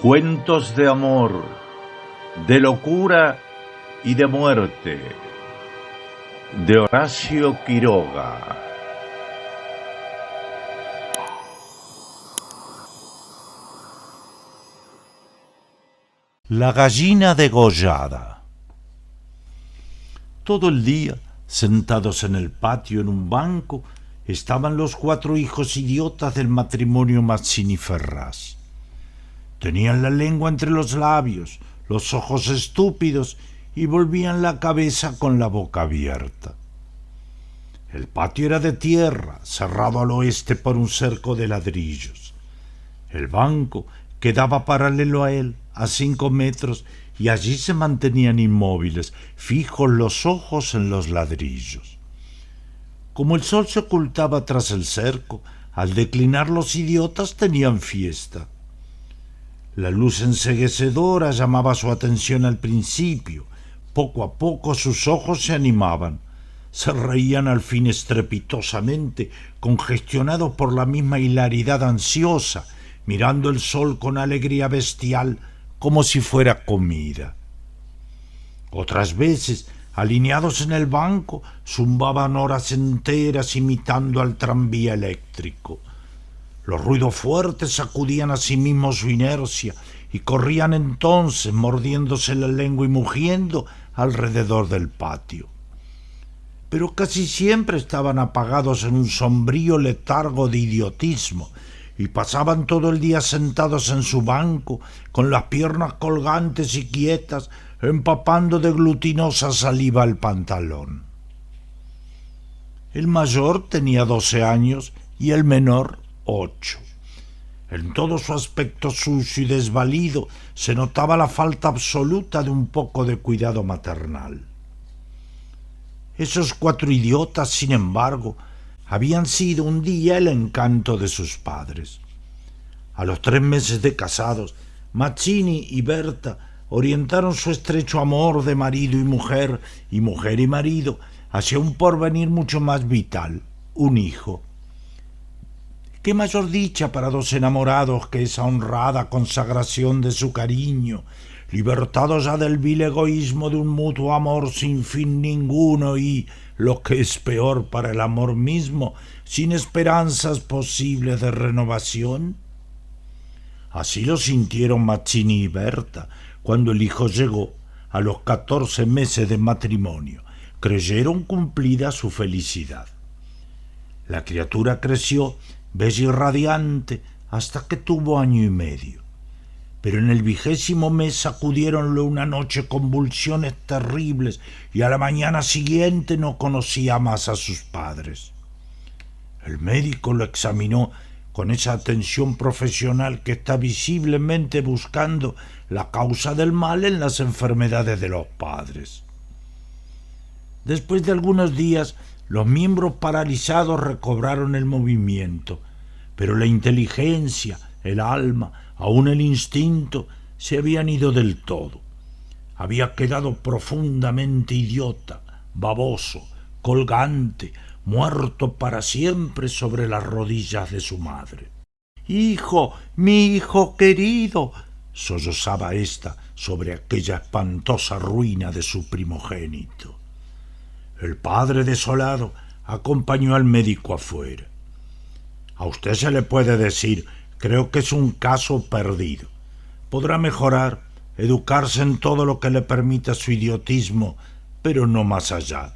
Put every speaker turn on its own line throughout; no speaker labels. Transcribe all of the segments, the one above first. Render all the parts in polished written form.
Cuentos de amor, de locura y de muerte, de Horacio Quiroga. La gallina degollada. Todo el día, sentados en el patio en un banco, estaban los 4 hijos idiotas del matrimonio Mazzini-Ferraz. Tenían la lengua entre los labios, los ojos estúpidos y volvían la cabeza con la boca abierta. El patio era de tierra, cerrado al oeste por un cerco de ladrillos. El banco quedaba paralelo a él, a 5 metros, y allí se mantenían inmóviles, fijos los ojos en los ladrillos. Como el sol se ocultaba tras el cerco, al declinar los idiotas tenían fiesta. La luz enceguecedora llamaba su atención al principio. Poco a poco sus ojos se animaban. Se reían al fin estrepitosamente, congestionados por la misma hilaridad ansiosa, mirando el sol con alegría bestial, como si fuera comida. Otras veces, alineados en el banco, zumbaban horas enteras imitando al tranvía eléctrico. Los ruidos fuertes sacudían a sí mismos su inercia y corrían entonces, mordiéndose la lengua y mugiendo, alrededor del patio. Pero casi siempre estaban apagados en un sombrío letargo de idiotismo y pasaban todo el día sentados en su banco, con las piernas colgantes y quietas, empapando de glutinosa saliva el pantalón. El mayor tenía 12 años y el menor 8. En todo su aspecto sucio y desvalido se notaba la falta absoluta de un poco de cuidado maternal. Esos 4 idiotas, sin embargo, habían sido un día el encanto de sus padres. A los 3 meses de casados, Mazzini y Berta orientaron su estrecho amor de marido y mujer y marido, hacia un porvenir mucho más vital, un hijo. Qué mayor dicha para 2 enamorados que esa honrada consagración de su cariño, libertados ya del vil egoísmo de un mutuo amor sin fin ninguno y, lo que es peor para el amor mismo, sin esperanzas posibles de renovación. Así lo sintieron Mazzini y Berta cuando el hijo llegó a los 14 meses de matrimonio. Creyeron cumplida su felicidad. La criatura creció bella y radiante hasta que tuvo 1 año y medio. Pero en el 20º mes sacudiéronle una noche convulsiones terribles y a la mañana siguiente no conocía más a sus padres. El médico lo examinó con esa atención profesional que está visiblemente buscando la causa del mal en las enfermedades de los padres. Después de algunos días, los miembros paralizados recobraron el movimiento, pero la inteligencia, el alma, aun el instinto, se habían ido del todo. Había quedado profundamente idiota, baboso, colgante, muerto para siempre sobre las rodillas de su madre. «¡Hijo, mi hijo querido!», sollozaba ésta sobre aquella espantosa ruina de su primogénito. El padre, desolado, acompañó al médico afuera. «A usted se le puede decir, creo que es un caso perdido. Podrá mejorar, educarse en todo lo que le permita su idiotismo, pero no más allá».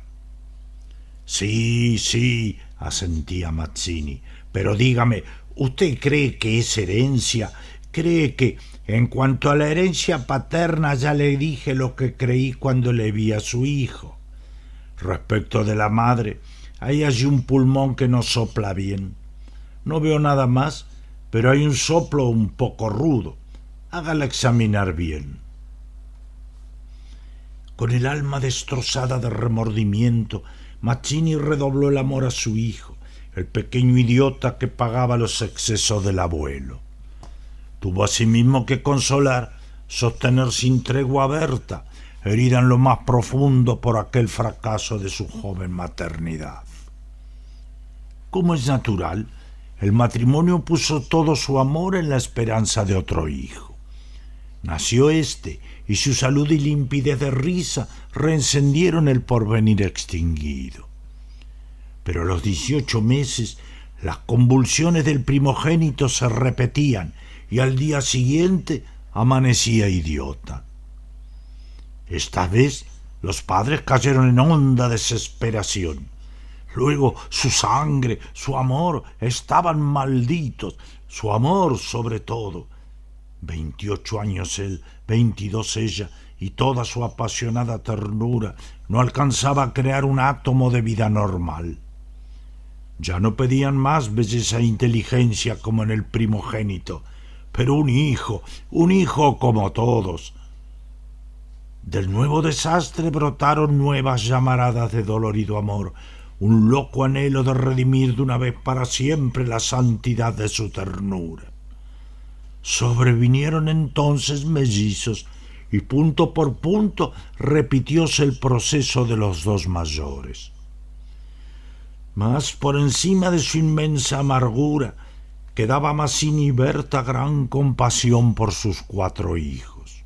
Sí, asentía Mazzini, pero dígame, ¿usted cree que es herencia? ¿Cree que, en cuanto a la herencia paterna, ya le dije lo que creí cuando le vi a su hijo? Respecto de la madre, hay allí un pulmón que no sopla bien. No veo nada más, pero hay un soplo un poco rudo. Hágala examinar bien. Con el alma destrozada de remordimiento, Mazzini redobló el amor a su hijo, el pequeño idiota que pagaba los excesos del abuelo. Tuvo asimismo que consolar, sostener sin tregua a Berta, herida en lo más profundo por aquel fracaso de su joven maternidad. Como es natural, el matrimonio puso todo su amor en la esperanza de otro hijo. Nació éste, y su salud y limpidez de risa reencendieron el porvenir extinguido. Pero a los 18 meses las convulsiones del primogénito se repetían y al día siguiente amanecía idiota. Esta vez los padres cayeron en honda desesperación. Luego su sangre, su amor estaban malditos, su amor sobre todo. 28 años él, 22 ella, y toda su apasionada ternura no alcanzaba a crear un átomo de vida normal. Ya no pedían más belleza e inteligencia como en el primogénito, pero un hijo como todos. Del nuevo desastre brotaron nuevas llamaradas de dolorido amor, un loco anhelo de redimir de una vez para siempre la santidad de su ternura. Sobrevinieron entonces mellizos, y punto por punto repitióse el proceso de los dos mayores. Mas por encima de su inmensa amargura quedaba a Mazzini y Berta gran compasión por sus 4 hijos.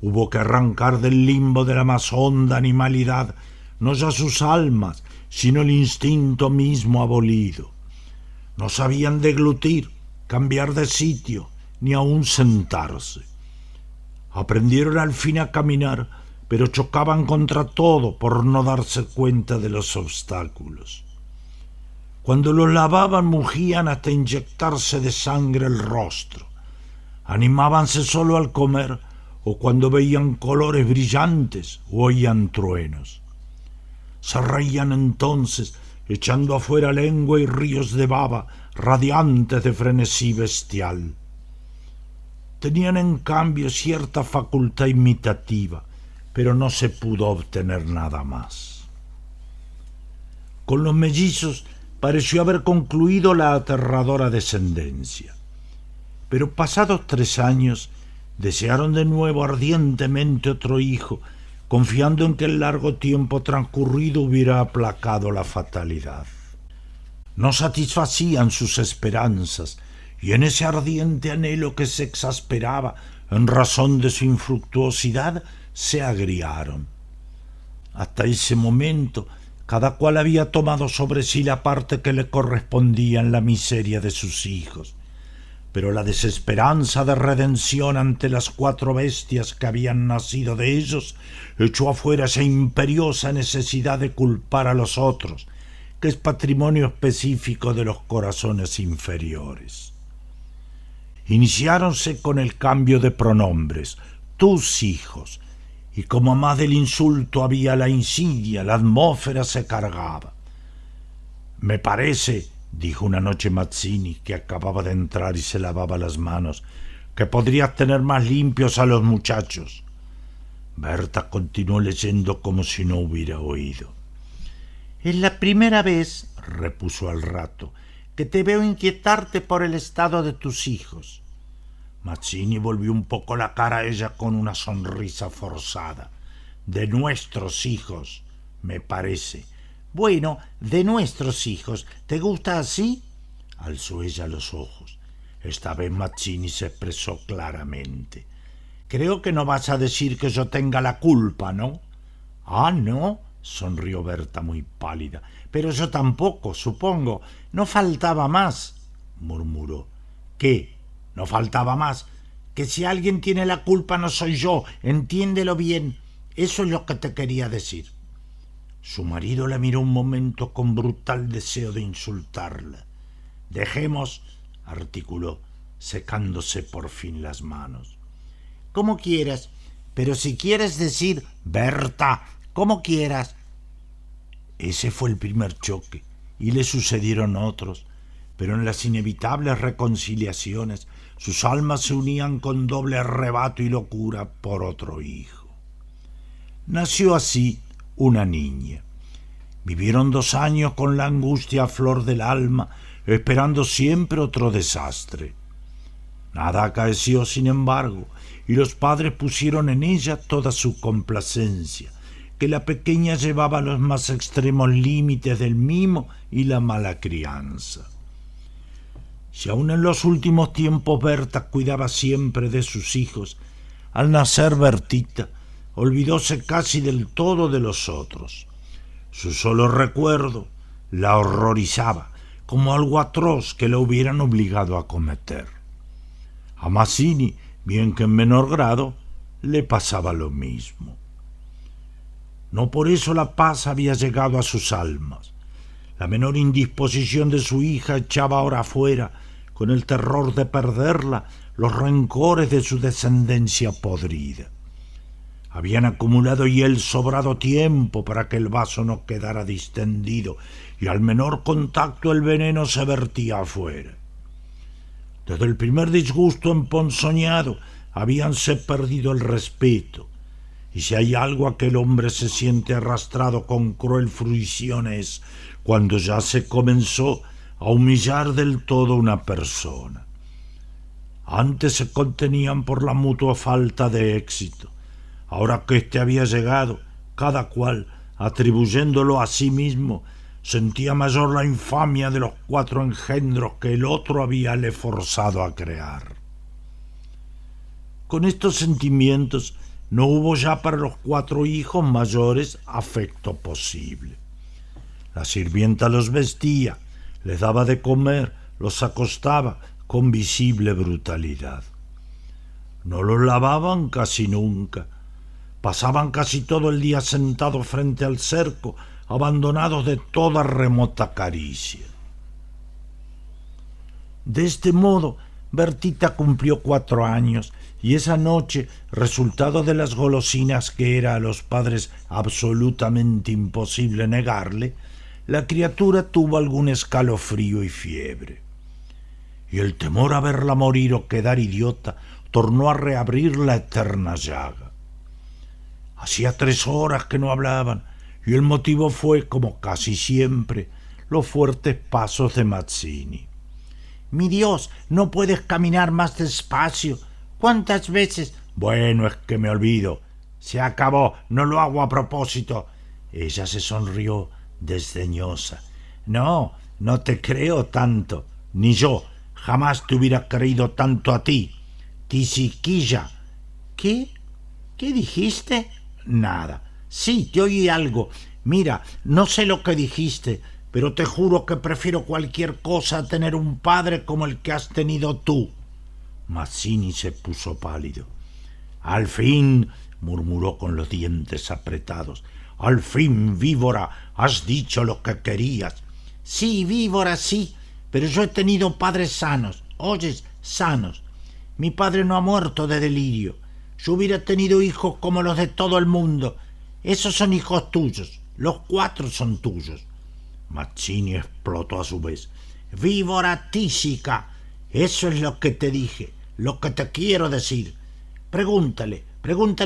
Hubo que arrancar del limbo de la más honda animalidad no ya sus almas, sino el instinto mismo abolido. No sabían deglutir, cambiar de sitio, ni aun sentarse. Aprendieron al fin a caminar, pero chocaban contra todo por no darse cuenta de los obstáculos. Cuando los lavaban mugían hasta inyectarse de sangre el rostro. Animábanse solo al comer o cuando veían colores brillantes o oían truenos. Se reían entonces, echando afuera lengua y ríos de baba, radiantes de frenesí bestial. Tenían en cambio cierta facultad imitativa, pero no se pudo obtener nada más. Con los mellizos pareció haber concluido la aterradora descendencia. Pero pasados 3 años desearon de nuevo ardientemente otro hijo, confiando en que el largo tiempo transcurrido hubiera aplacado la fatalidad. No satisfacían sus esperanzas, y en ese ardiente anhelo que se exasperaba en razón de su infructuosidad, se agriaron. Hasta ese momento, cada cual había tomado sobre sí la parte que le correspondía en la miseria de sus hijos, pero la desesperanza de redención ante las 4 bestias que habían nacido de ellos echó afuera esa imperiosa necesidad de culpar a los otros, que es patrimonio específico de los corazones inferiores. Iniciáronse con el cambio de pronombres, tus hijos, y como a más del insulto había la insidia, la atmósfera se cargaba. Me parece, dijo una noche Mazzini, que acababa de entrar y se lavaba las manos, que podrías tener más limpios a los muchachos. Berta continuó leyendo como si no hubiera oído. Es la primera vez, repuso al rato, que te veo inquietarte por el estado de tus hijos. Mazzini volvió un poco la cara a ella con una sonrisa forzada. De nuestros hijos, me parece. Bueno, de nuestros hijos. ¿Te gusta así? Alzó ella los ojos. Esta vez Mazzini se expresó claramente. Creo que no vas a decir que yo tenga la culpa, ¿no? Ah, ¿no? Sonrió Berta muy pálida. Pero yo tampoco, supongo. No faltaba más, murmuró. ¿Qué? ¿No faltaba más? Que si alguien tiene la culpa no soy yo, entiéndelo bien. Eso es lo que te quería decir. Su marido la miró un momento con brutal deseo de insultarla. Dejemos, articuló, secándose por fin las manos. Como quieras, pero si quieres decir, Berta, como quieras. Ese fue el primer choque, y le sucedieron otros, pero en las inevitables reconciliaciones sus almas se unían con doble arrebato y locura por otro hijo. Nació así una niña. Vivieron 2 años con la angustia a flor del alma, esperando siempre otro desastre. Nada acaeció, sin embargo, y los padres pusieron en ella toda su complacencia, que la pequeña llevaba a los más extremos límites del mimo y la mala crianza. Si aún en los últimos tiempos Berta cuidaba siempre de sus hijos, al nacer Bertita olvidóse casi del todo de los otros. Su solo recuerdo la horrorizaba, como algo atroz que la hubieran obligado a cometer. A Mazzini, bien que en menor grado, le pasaba lo mismo. No por eso la paz había llegado a sus almas. La menor indisposición de su hija echaba ahora afuera, con el terror de perderla, los rencores de su descendencia podrida. Habían acumulado y el sobrado tiempo para que el vaso no quedara distendido, y al menor contacto el veneno se vertía afuera. Desde el primer disgusto emponzoñado habíanse perdido el respeto, y si hay algo a que el hombre se siente arrastrado con cruel fruición es cuando ya se comenzó a humillar del todo una persona. Antes se contenían por la mutua falta de éxito. Ahora que éste había llegado, cada cual, atribuyéndolo a sí mismo, sentía mayor la infamia de los 4 engendros que el otro habíale forzado a crear. Con estos sentimientos no hubo ya para los 4 hijos mayores afecto posible. La sirvienta los vestía, les daba de comer, los acostaba con visible brutalidad. No los lavaban casi nunca. Pasaban casi todo el día sentados frente al cerco, abandonados de toda remota caricia. De este modo, Bertita cumplió 4 años, y esa noche, resultado de las golosinas que era a los padres absolutamente imposible negarle, la criatura tuvo algún escalofrío y fiebre. Y el temor a verla morir o quedar idiota tornó a reabrir la eterna llaga. Hacía 3 horas que no hablaban, y el motivo fue, como casi siempre, los fuertes pasos de Mazzini. «Mi Dios, ¿no puedes caminar más despacio? ¿Cuántas veces?» «Bueno, es que me olvido. Se acabó, no lo hago a propósito». Ella se sonrió desdeñosa. «No, no te creo tanto. Ni yo. Jamás te hubiera creído tanto a ti. Tisiquilla». «¿Qué? ¿Qué dijiste?» «Nada. Sí, te oí algo. Mira, no sé lo que dijiste, pero te juro que prefiero cualquier cosa a tener un padre como el que has tenido tú». Mazzini se puso pálido. «Al fin», murmuró con los dientes apretados, «al fin, víbora, has dicho lo que querías». «Sí, víbora, sí, pero yo he tenido padres sanos, oyes, sanos. Mi padre no ha muerto de delirio. Yo hubiera tenido hijos como los de todo el mundo. Esos son hijos tuyos, los 4 son tuyos». Mazzini explotó a su vez. «Víbora tísica, eso es lo que te dije, lo que te quiero decir. Pregúntale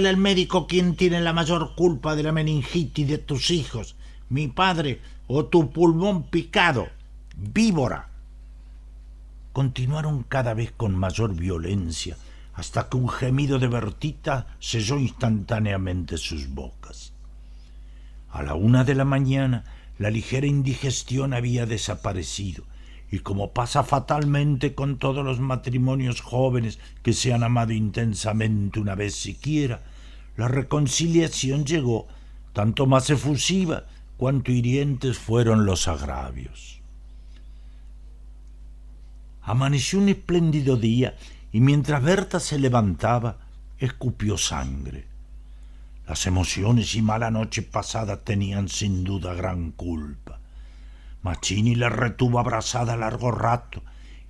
al médico quién tiene la mayor culpa de la meningitis de tus hijos, mi padre o tu pulmón picado. Víbora». Continuaron cada vez con mayor violencia, hasta que un gemido de Bertita selló instantáneamente sus bocas. A la 1 de la mañana la ligera indigestión había desaparecido, y como pasa fatalmente con todos los matrimonios jóvenes que se han amado intensamente una vez siquiera, la reconciliación llegó, tanto más efusiva cuanto hirientes fueron los agravios. Amaneció un espléndido día, y mientras Berta se levantaba, escupió sangre. Las emociones y mala noche pasada tenían sin duda gran culpa. Mazzini la retuvo abrazada largo rato,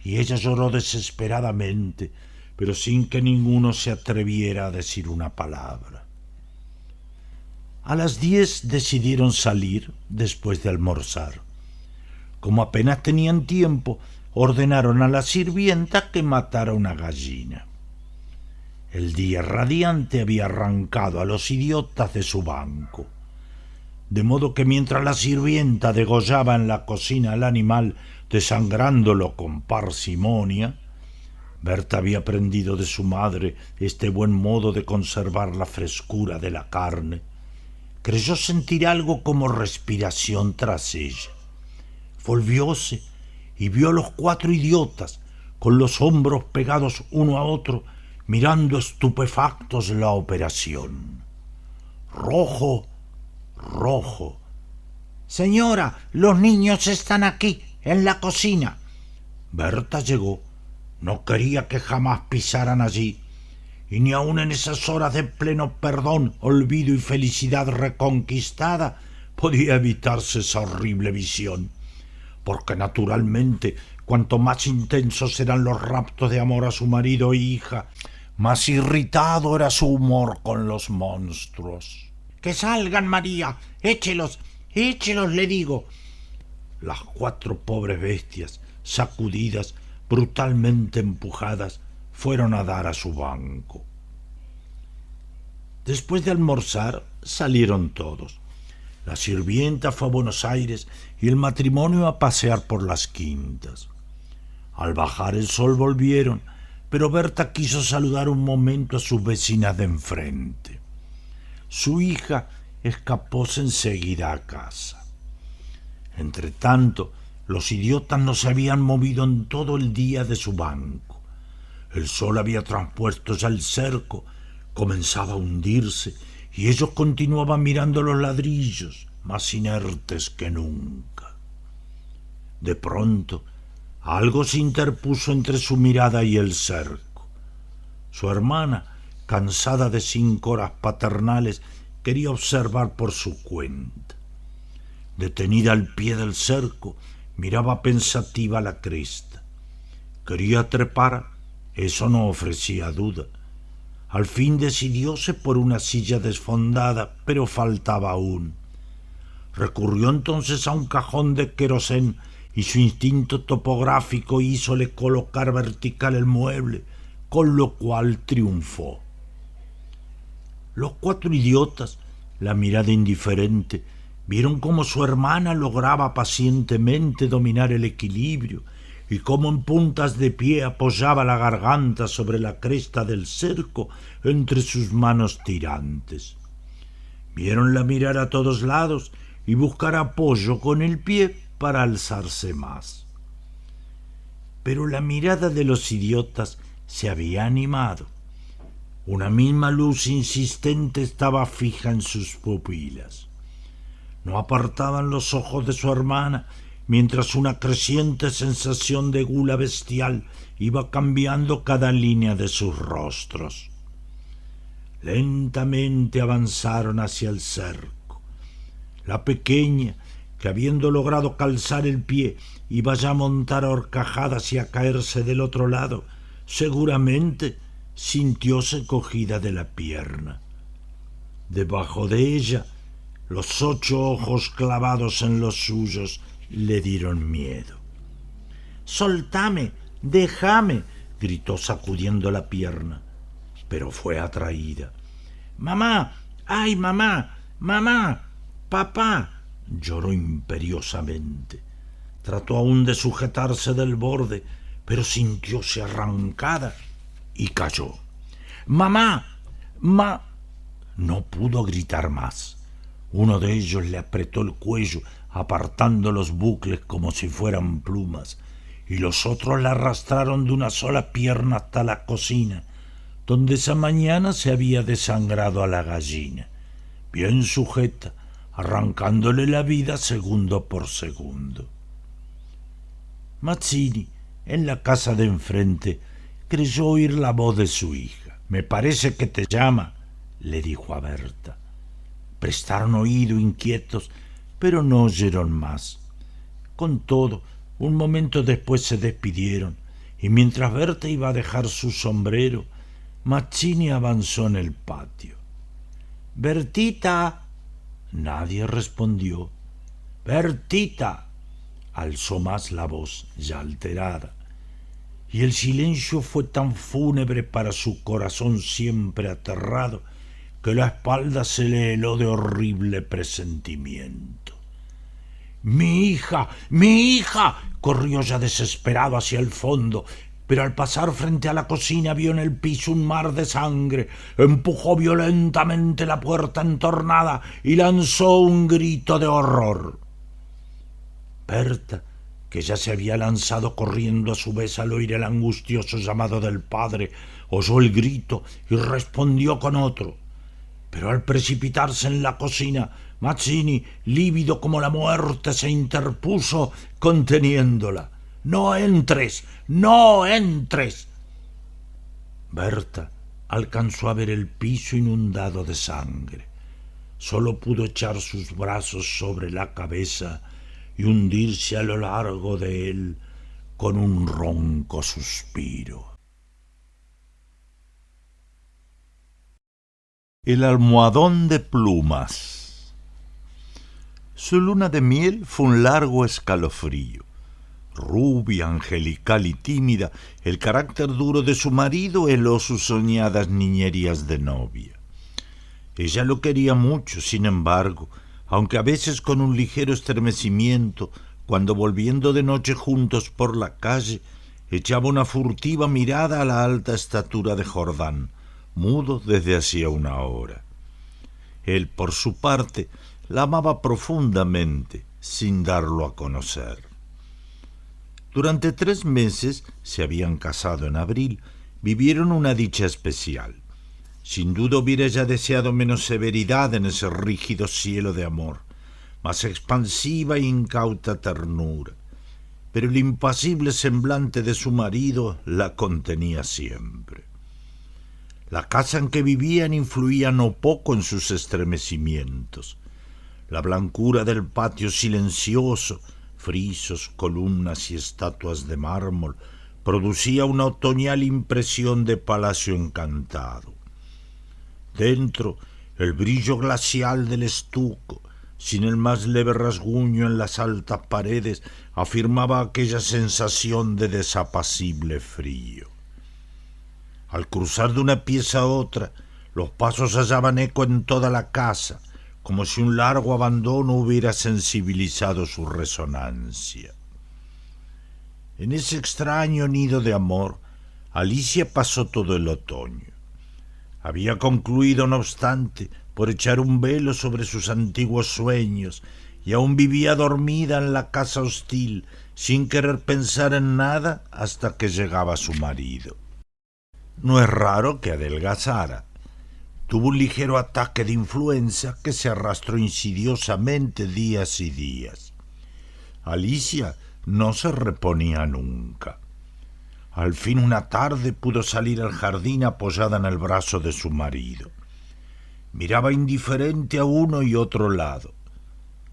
y ella lloró desesperadamente, pero sin que ninguno se atreviera a decir una palabra. A las 10 decidieron salir después de almorzar. Como apenas tenían tiempo, ordenaron a la sirvienta que matara una gallina. El día radiante había arrancado a los idiotas de su banco, de modo que mientras la sirvienta degollaba en la cocina al animal, desangrándolo con parsimonia, Berta había aprendido de su madre este buen modo de conservar la frescura de la carne. Creyó sentir algo como respiración tras ella. Volvióse y vio a los 4 idiotas, con los hombros pegados uno a otro, mirando estupefactos la operación. Rojo, rojo. «Señora, los niños están aquí, en la cocina». Berta llegó. No quería que jamás pisaran allí, y ni aun en esas horas de pleno perdón, olvido y felicidad reconquistada podía evitarse esa horrible visión, porque naturalmente cuanto más intensos eran los raptos de amor a su marido e hija, más irritado era su humor con los monstruos. «¡Que salgan, María! ¡Échelos! ¡Échelos!», le digo. Las 4 pobres bestias, sacudidas, brutalmente empujadas, fueron a dar a su banco. Después de almorzar, salieron todos. La sirvienta fue a Buenos Aires y el matrimonio a pasear por las quintas. Al bajar el sol volvieron, pero Berta quiso saludar un momento a sus vecinas de enfrente. Su hija escapóse enseguida a casa. Entretanto, los idiotas no se habían movido en todo el día de su banco. El sol había traspuesto ya el cerco, comenzaba a hundirse, y ellos continuaban mirando los ladrillos, más inertes que nunca. De pronto, algo se interpuso entre su mirada y el cerco. Su hermana, cansada de 5 horas paternales, quería observar por su cuenta. Detenida al pie del cerco, miraba pensativa la cresta. Quería trepar, eso no ofrecía duda. Al fin decidióse por una silla desfondada, pero faltaba aún. Recurrió entonces a un cajón de querosén y su instinto topográfico hízole colocar vertical el mueble, con lo cual triunfó. Los 4 idiotas, la mirada indiferente, vieron cómo su hermana lograba pacientemente dominar el equilibrio y cómo en puntas de pie apoyaba la garganta sobre la cresta del cerco entre sus manos tirantes. Viéronla mirar a todos lados y buscar apoyo con el pie para alzarse más. Pero la mirada de los idiotas se había animado. Una misma luz insistente estaba fija en sus pupilas. No apartaban los ojos de su hermana, mientras una creciente sensación de gula bestial iba cambiando cada línea de sus rostros. Lentamente avanzaron hacia el cerco. La pequeña, que habiendo logrado calzar el pie, iba ya a montar a horcajadas y a caerse del otro lado, seguramente sintióse cogida de la pierna. Debajo de ella, los 8 ojos clavados en los suyos le dieron miedo. «¡Soltame! ¡Déjame!», gritó sacudiendo la pierna, pero fue atraída. «¡Mamá! ¡Ay, mamá! ¡Mamá! ¡Papá!», lloró imperiosamente. Trató aún de sujetarse del borde, pero sintióse arrancada y cayó. «¡Mamá! No pudo gritar más. Uno de ellos le apretó el cuello, apartando los bucles como si fueran plumas, y los otros la arrastraron de una sola pierna hasta la cocina, donde esa mañana se había desangrado a la gallina, bien sujeta, arrancándole la vida segundo por segundo. Mazzini, en la casa de enfrente, creyó oír la voz de su hija. «Me parece que te llama», le dijo a Berta. Prestaron oído inquietos, pero no oyeron más. Con todo, un momento después se despidieron, y mientras Berta iba a dejar su sombrero, Mazzini avanzó en el patio. «¡Bertita!». Nadie respondió. «¡Bertita!», alzó más la voz, ya alterada. Y el silencio fue tan fúnebre para su corazón siempre aterrado que la espalda se le heló de horrible presentimiento. «¡Mi hija! ¡Mi hija!», corrió ya desesperado hacia el fondo, pero al pasar frente a la cocina vio en el piso un mar de sangre, empujó violentamente la puerta entornada y lanzó un grito de horror. Berta, que ya se había lanzado corriendo a su vez al oír el angustioso llamado del padre, oyó el grito y respondió con otro. Pero al precipitarse en la cocina, Mazzini, lívido como la muerte, se interpuso conteniéndola. «¡No entres! ¡No entres!». Berta alcanzó a ver el piso inundado de sangre. Solo pudo echar sus brazos sobre la cabeza y hundirse a lo largo de él con un ronco suspiro.
El almohadón de plumas. Su luna de miel fue un largo escalofrío. Rubia, angelical y tímida, el carácter duro de su marido heló sus soñadas niñerías de novia. Ella lo quería mucho, sin embargo, aunque a veces con un ligero estremecimiento, cuando volviendo de noche juntos por la calle, echaba una furtiva mirada a la alta estatura de Jordán, mudo desde hacía una hora. Él, por su parte, la amaba profundamente, sin darlo a conocer. Durante 3 meses, se habían casado en abril, vivieron una dicha especial. Sin duda hubiera ella deseado menos severidad en ese rígido cielo de amor, más expansiva e incauta ternura, pero el impasible semblante de su marido la contenía siempre. La casa en que vivían influía no poco en sus estremecimientos. La blancura del patio silencioso, frisos, columnas y estatuas de mármol, producía una otoñal impresión de palacio encantado. Dentro, el brillo glacial del estuco, sin el más leve rasguño en las altas paredes, afirmaba aquella sensación de desapacible frío. Al cruzar de una pieza a otra, los pasos hallaban eco en toda la casa, como si un largo abandono hubiera sensibilizado su resonancia. En ese extraño nido de amor, Alicia pasó todo el otoño. Había concluido, no obstante, por echar un velo sobre sus antiguos sueños, y aún vivía dormida en la casa hostil, sin querer pensar en nada hasta que llegaba su marido. No es raro que adelgazara. Tuvo un ligero ataque de influenza que se arrastró insidiosamente días y días. Alicia no se reponía nunca. Al fin una tarde pudo salir al jardín apoyada en el brazo de su marido. Miraba indiferente a uno y otro lado.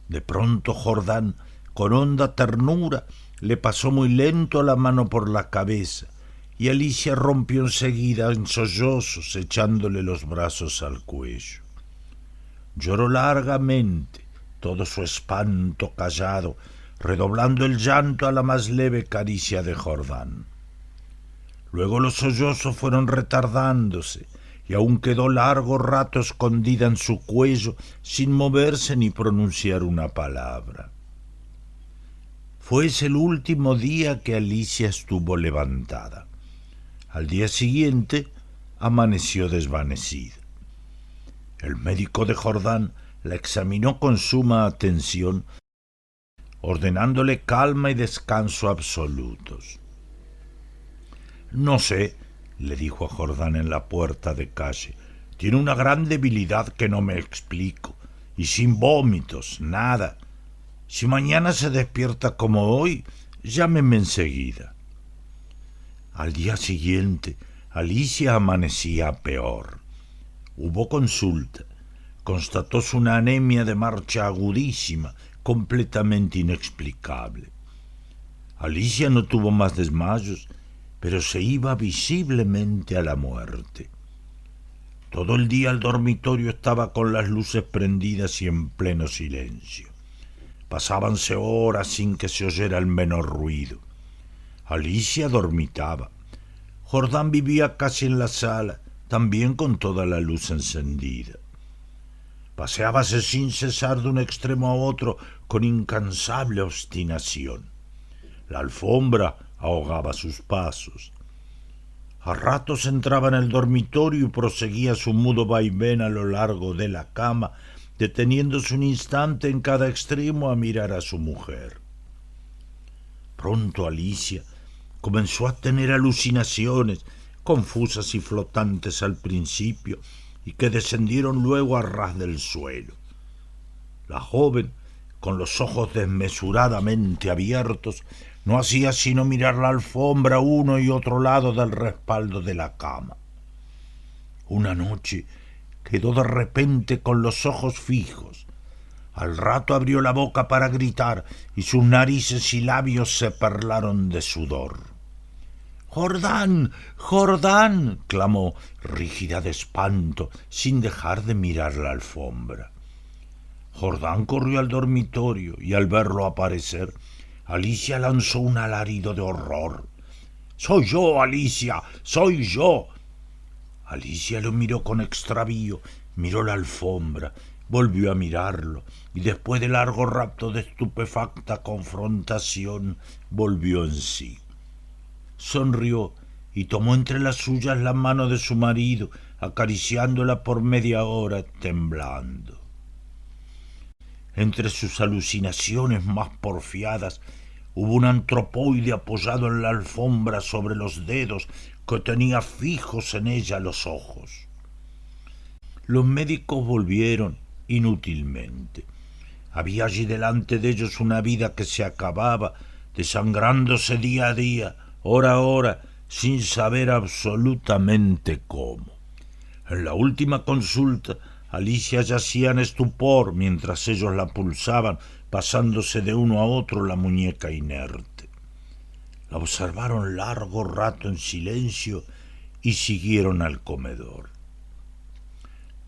De pronto Jordán, con honda ternura, le pasó muy lento la mano por la cabeza, y Alicia rompió enseguida en sollozos, echándole los brazos al cuello. Lloró largamente, todo su espanto callado, redoblando el llanto a la más leve caricia de Jordán. Luego los sollozos fueron retardándose, y aún quedó largo rato escondida en su cuello, sin moverse ni pronunciar una palabra. Fue ese el último día que Alicia estuvo levantada. Al día siguiente amaneció desvanecida. El médico de Jordán la examinó con suma atención, ordenándole calma y descanso absolutos. «No sé», le dijo a Jordán en la puerta de calle, «tiene una gran debilidad que no me explico, y sin vómitos, nada. Si mañana se despierta como hoy, llámeme enseguida». Al día siguiente, Alicia amanecía peor. Hubo consulta. Constatóse una anemia de marcha agudísima, completamente inexplicable. Alicia no tuvo más desmayos, pero se iba visiblemente a la muerte. Todo el día el dormitorio estaba con las luces prendidas y en pleno silencio. Pasábanse horas sin que se oyera el menor ruido. Alicia dormitaba. Jordán vivía casi en la sala, también con toda la luz encendida. Paseábase sin cesar de un extremo a otro con incansable obstinación. La alfombra ahogaba sus pasos. A ratos entraba en el dormitorio y proseguía su mudo vaivén a lo largo de la cama, deteniéndose un instante en cada extremo a mirar a su mujer.
Pronto Alicia comenzó a tener alucinaciones, confusas y flotantes al principio, y que descendieron luego a ras del suelo. La joven, con los ojos desmesuradamente abiertos, no hacía sino mirar la alfombra a uno y otro lado del respaldo de la cama. Una noche quedó de repente con los ojos fijos. Al rato abrió la boca para gritar y sus narices y labios se perlaron de sudor. «¡Jordán! ¡Jordán!», clamó, rígida de espanto, sin dejar de mirar la alfombra. Jordán corrió al dormitorio y al verlo aparecer, Alicia lanzó un alarido de horror. «¡Soy yo, Alicia! ¡Soy yo!». Alicia lo miró con extravío, miró la alfombra, volvió a mirarlo y después de largo rato de estupefacta confrontación volvió en sí. Sonrió y tomó entre las suyas la mano de su marido, acariciándola por media hora, temblando. Entre sus alucinaciones más porfiadas hubo un antropoide apoyado en la alfombra sobre los dedos que tenía fijos en ella los ojos. Los médicos volvieron inútilmente. Había allí delante de ellos una vida que se acababa, desangrándose día a día, hora a hora, sin saber absolutamente cómo. En la última consulta, Alicia yacía en estupor mientras ellos la pulsaban, pasándose de uno a otro la muñeca inerte. La observaron largo rato en silencio y siguieron al comedor.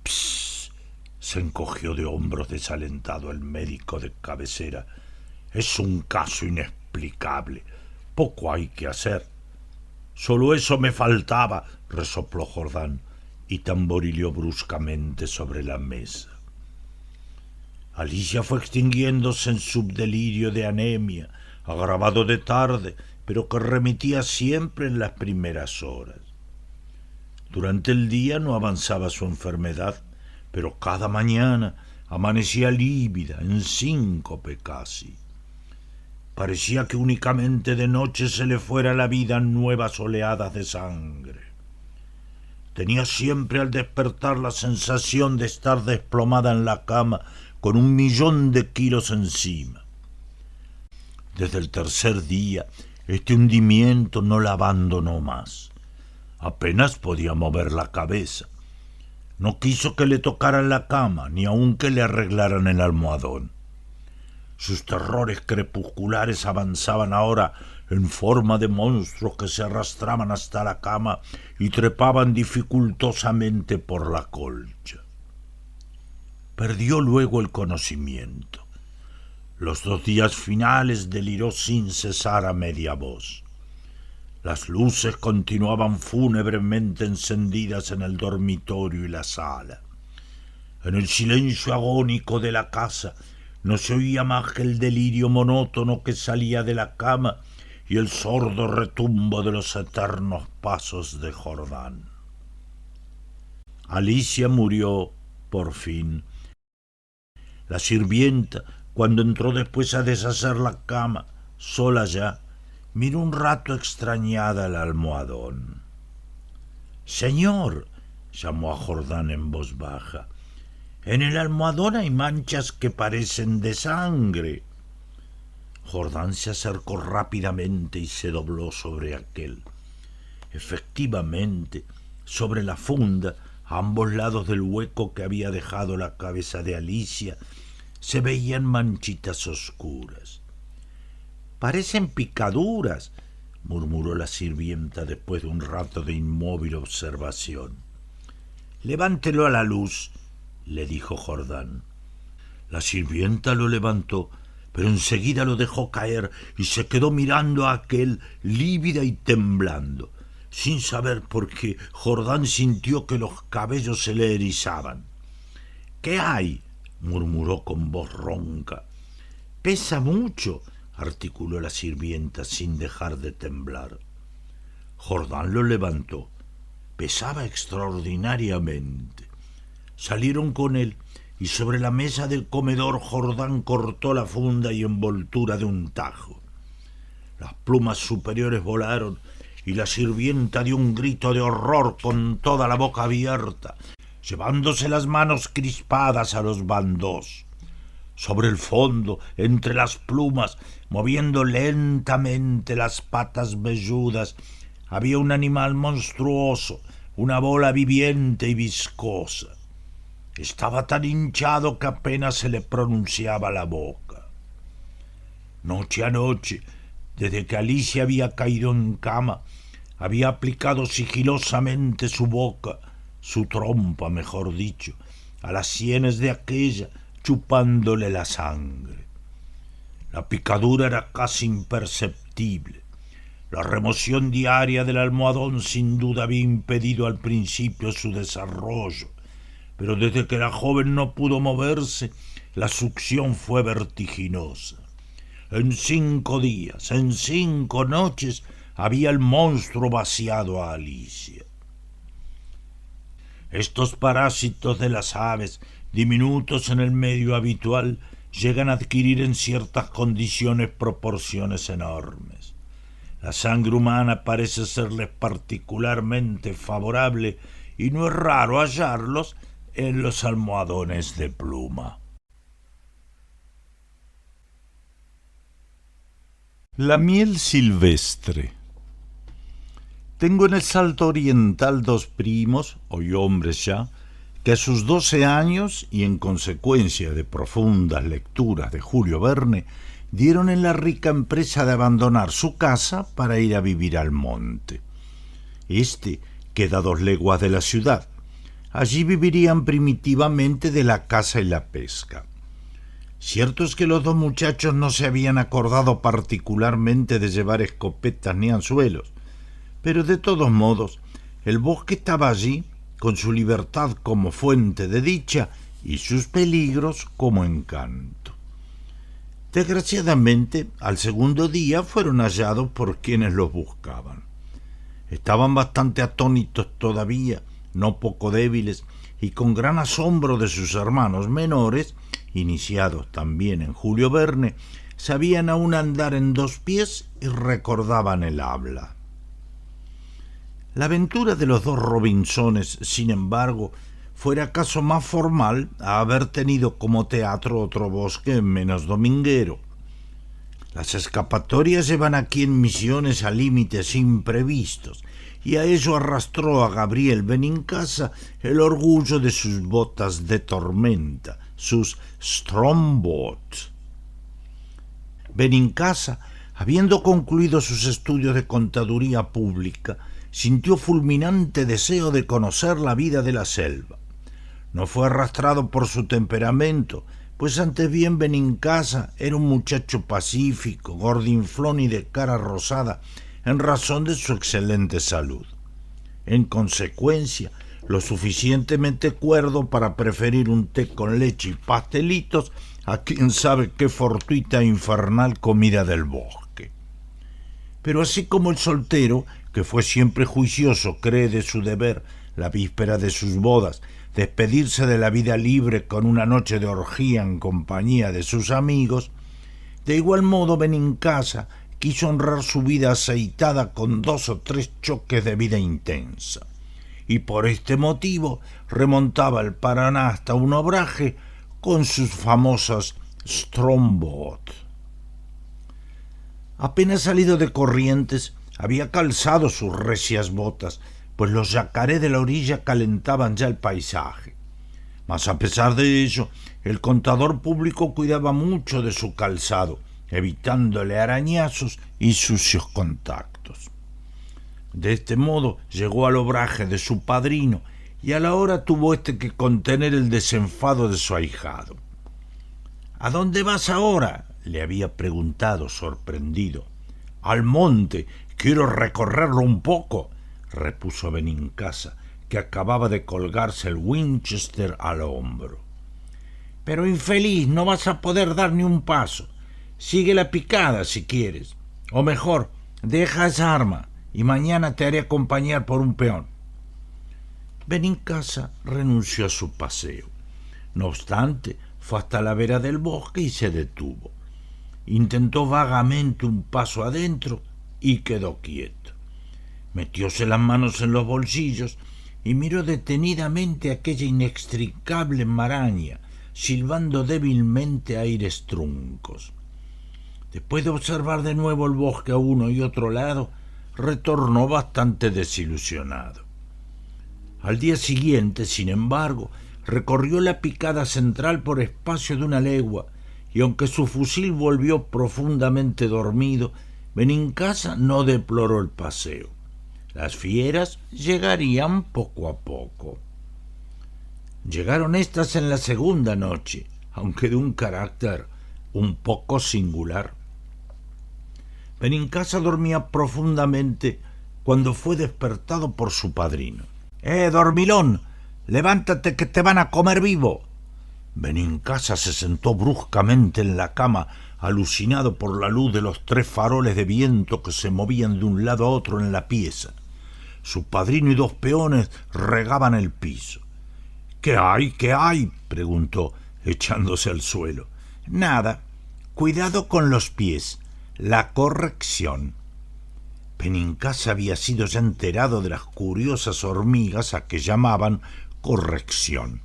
«Psst», se encogió de hombros desalentado el médico de cabecera. «Es un caso inexplicable. Poco hay que hacer». «Solo eso me faltaba», resopló Jordán, y tamborileó bruscamente sobre la mesa. Alicia fue extinguiéndose en subdelirio de anemia, agravado de tarde, pero que remitía siempre en las primeras horas. Durante el día no avanzaba su enfermedad, pero cada mañana amanecía lívida, en síncope casi. Parecía que únicamente de noche se le fuera la vida en nuevas oleadas de sangre. Tenía siempre al despertar la sensación de estar desplomada en la cama con 1.000.000 de kilos encima. Desde el tercer día, este hundimiento no la abandonó más. Apenas podía mover la cabeza. No quiso que le tocaran la cama, ni aun que le arreglaran el almohadón. Sus terrores crepusculares avanzaban ahora en forma de monstruos que se arrastraban hasta la cama y trepaban dificultosamente por la colcha. Perdió luego el conocimiento. Los 2 días finales deliró sin cesar a media voz. Las luces continuaban fúnebremente encendidas en el dormitorio y la sala. En el silencio agónico de la casa no se oía más que el delirio monótono que salía de la cama y el sordo retumbo de los eternos pasos de Jordán. Alicia murió, por fin. La sirvienta, cuando entró después a deshacer la cama, sola ya, miró un rato extrañada el almohadón. «Señor», llamó a Jordán en voz baja, «en el almohadón hay manchas que parecen de sangre». Jordán se acercó rápidamente y se dobló sobre aquel. Efectivamente, sobre la funda, a ambos lados del hueco que había dejado la cabeza de Alicia, se veían manchitas oscuras. «Parecen picaduras», murmuró la sirvienta después de un rato de inmóvil observación. «Levántelo a la luz», le dijo Jordán. La sirvienta lo levantó, pero enseguida lo dejó caer y se quedó mirando a aquel, lívida y temblando. Sin saber por qué, Jordán sintió que los cabellos se le erizaban. «¿Qué hay?», murmuró con voz ronca. «Pesa mucho», articuló la sirvienta sin dejar de temblar. Jordán lo levantó. Pesaba extraordinariamente. Salieron con él y sobre la mesa del comedor Jordán cortó la funda y envoltura de un tajo. Las plumas superiores volaron y la sirvienta dio un grito de horror con toda la boca abierta, llevándose las manos crispadas a los bandos. Sobre el fondo, entre las plumas, moviendo lentamente las patas velludas, había un animal monstruoso, una bola viviente y viscosa. Estaba tan hinchado que apenas se le pronunciaba la boca. Noche a noche, desde que Alicia había caído en cama, había aplicado sigilosamente su boca, su trompa, mejor dicho, a las sienes de aquella, chupándole la sangre. La picadura era casi imperceptible. La remoción diaria del almohadón sin duda había impedido al principio su desarrollo, pero desde que la joven no pudo moverse, la succión fue vertiginosa. En 5 días, en 5 noches, había el monstruo vaciado a Alicia. Estos parásitos de las aves, diminutos en el medio habitual, llegan a adquirir en ciertas condiciones proporciones enormes. La sangre humana parece serles particularmente favorable y no es raro hallarlos en los almohadones de pluma.
La miel silvestre. Tengo en el Salto Oriental 2 primos, hoy hombres ya, que a sus 12 años, y en consecuencia de profundas lecturas de Julio Verne, dieron en la rica empresa de abandonar su casa para ir a vivir al monte. Este queda a 2 leguas de la ciudad. Allí vivirían primitivamente de la caza y la pesca. Cierto es que los 2 muchachos no se habían acordado particularmente de llevar escopetas ni anzuelos, pero de todos modos, el bosque estaba allí, con su libertad como fuente de dicha y sus peligros como encanto. Desgraciadamente, al segundo día fueron hallados por quienes los buscaban. Estaban bastante atónitos todavía, no poco débiles, y con gran asombro de sus hermanos menores, iniciados también en Julio Verne, sabían aún andar en 2 pies y recordaban el habla. La aventura de los 2 Robinsones, sin embargo, fuera acaso más formal a haber tenido como teatro otro bosque menos dominguero. Las escapatorias llevan aquí en Misiones a límites imprevistos, y a ello arrastró a Gabriel Benincasa el orgullo de sus botas de tormenta, sus Stromboot. Benincasa, habiendo concluido sus estudios de contaduría pública, sintió fulminante deseo de conocer la vida de la selva. No fue arrastrado por su temperamento, pues antes bien Benincasa era un muchacho pacífico, gordinflón y de cara rosada, en razón de su excelente salud. En consecuencia, lo suficientemente cuerdo para preferir un té con leche y pastelitos a quién sabe qué fortuita e infernal comida del bosque. Pero así como el soltero, que fue siempre juicioso, cree de su deber, la víspera de sus bodas, despedirse de la vida libre con una noche de orgía en compañía de sus amigos, de igual modo Benincasa quiso honrar su vida aceitada con 2 o 3 choques de vida intensa, y por este motivo remontaba el Paraná hasta un obraje con sus famosas Stromboot. Apenas salido de Corrientes, había calzado sus recias botas, pues los yacaré de la orilla calentaban ya el paisaje. Mas a pesar de ello, el contador público cuidaba mucho de su calzado, evitándole arañazos y sucios contactos. De este modo llegó al obraje de su padrino, y a la hora tuvo éste que contener el desenfado de su ahijado. —¿A dónde vas ahora? —le había preguntado sorprendido. —Al monte, quiero recorrerlo un poco —repuso Benincasa, que acababa de colgarse el Winchester al hombro. —Pero infeliz, no vas a poder dar ni un paso. Sigue la picada si quieres, o mejor, deja esa arma y mañana te haré acompañar por un peón. Benincasa renunció a su paseo. No obstante, fue hasta la vera del bosque y se detuvo.
intentó vagamente un paso adentro y quedó quieto. Metióse las manos en los bolsillos y miró detenidamente aquella inextricable maraña, silbando débilmente aires truncos. Después de observar de nuevo el bosque a uno y otro lado, retornó bastante desilusionado. Al día siguiente, sin embargo, recorrió la picada central por espacio de una legua, y aunque su fusil volvió profundamente dormido, Benincasa no deploró el paseo. Las fieras llegarían poco a poco. Llegaron éstas en la segunda noche, aunque de un carácter un poco singular. Benincasa dormía profundamente cuando fue despertado por su padrino. Dormilón! ¡Levántate que te van a comer vivo! Benincasa se sentó bruscamente en la cama, alucinado por la luz de los 3 faroles de viento que se movían de un lado a otro en la pieza. Su padrino y 2 peones regaban el piso. ¿Qué hay? ¿Qué hay?, preguntó, echándose al suelo. Nada. Cuidado con los pies. La corrección. Benincasa había sido ya enterado de las curiosas hormigas a que llamaban corrección.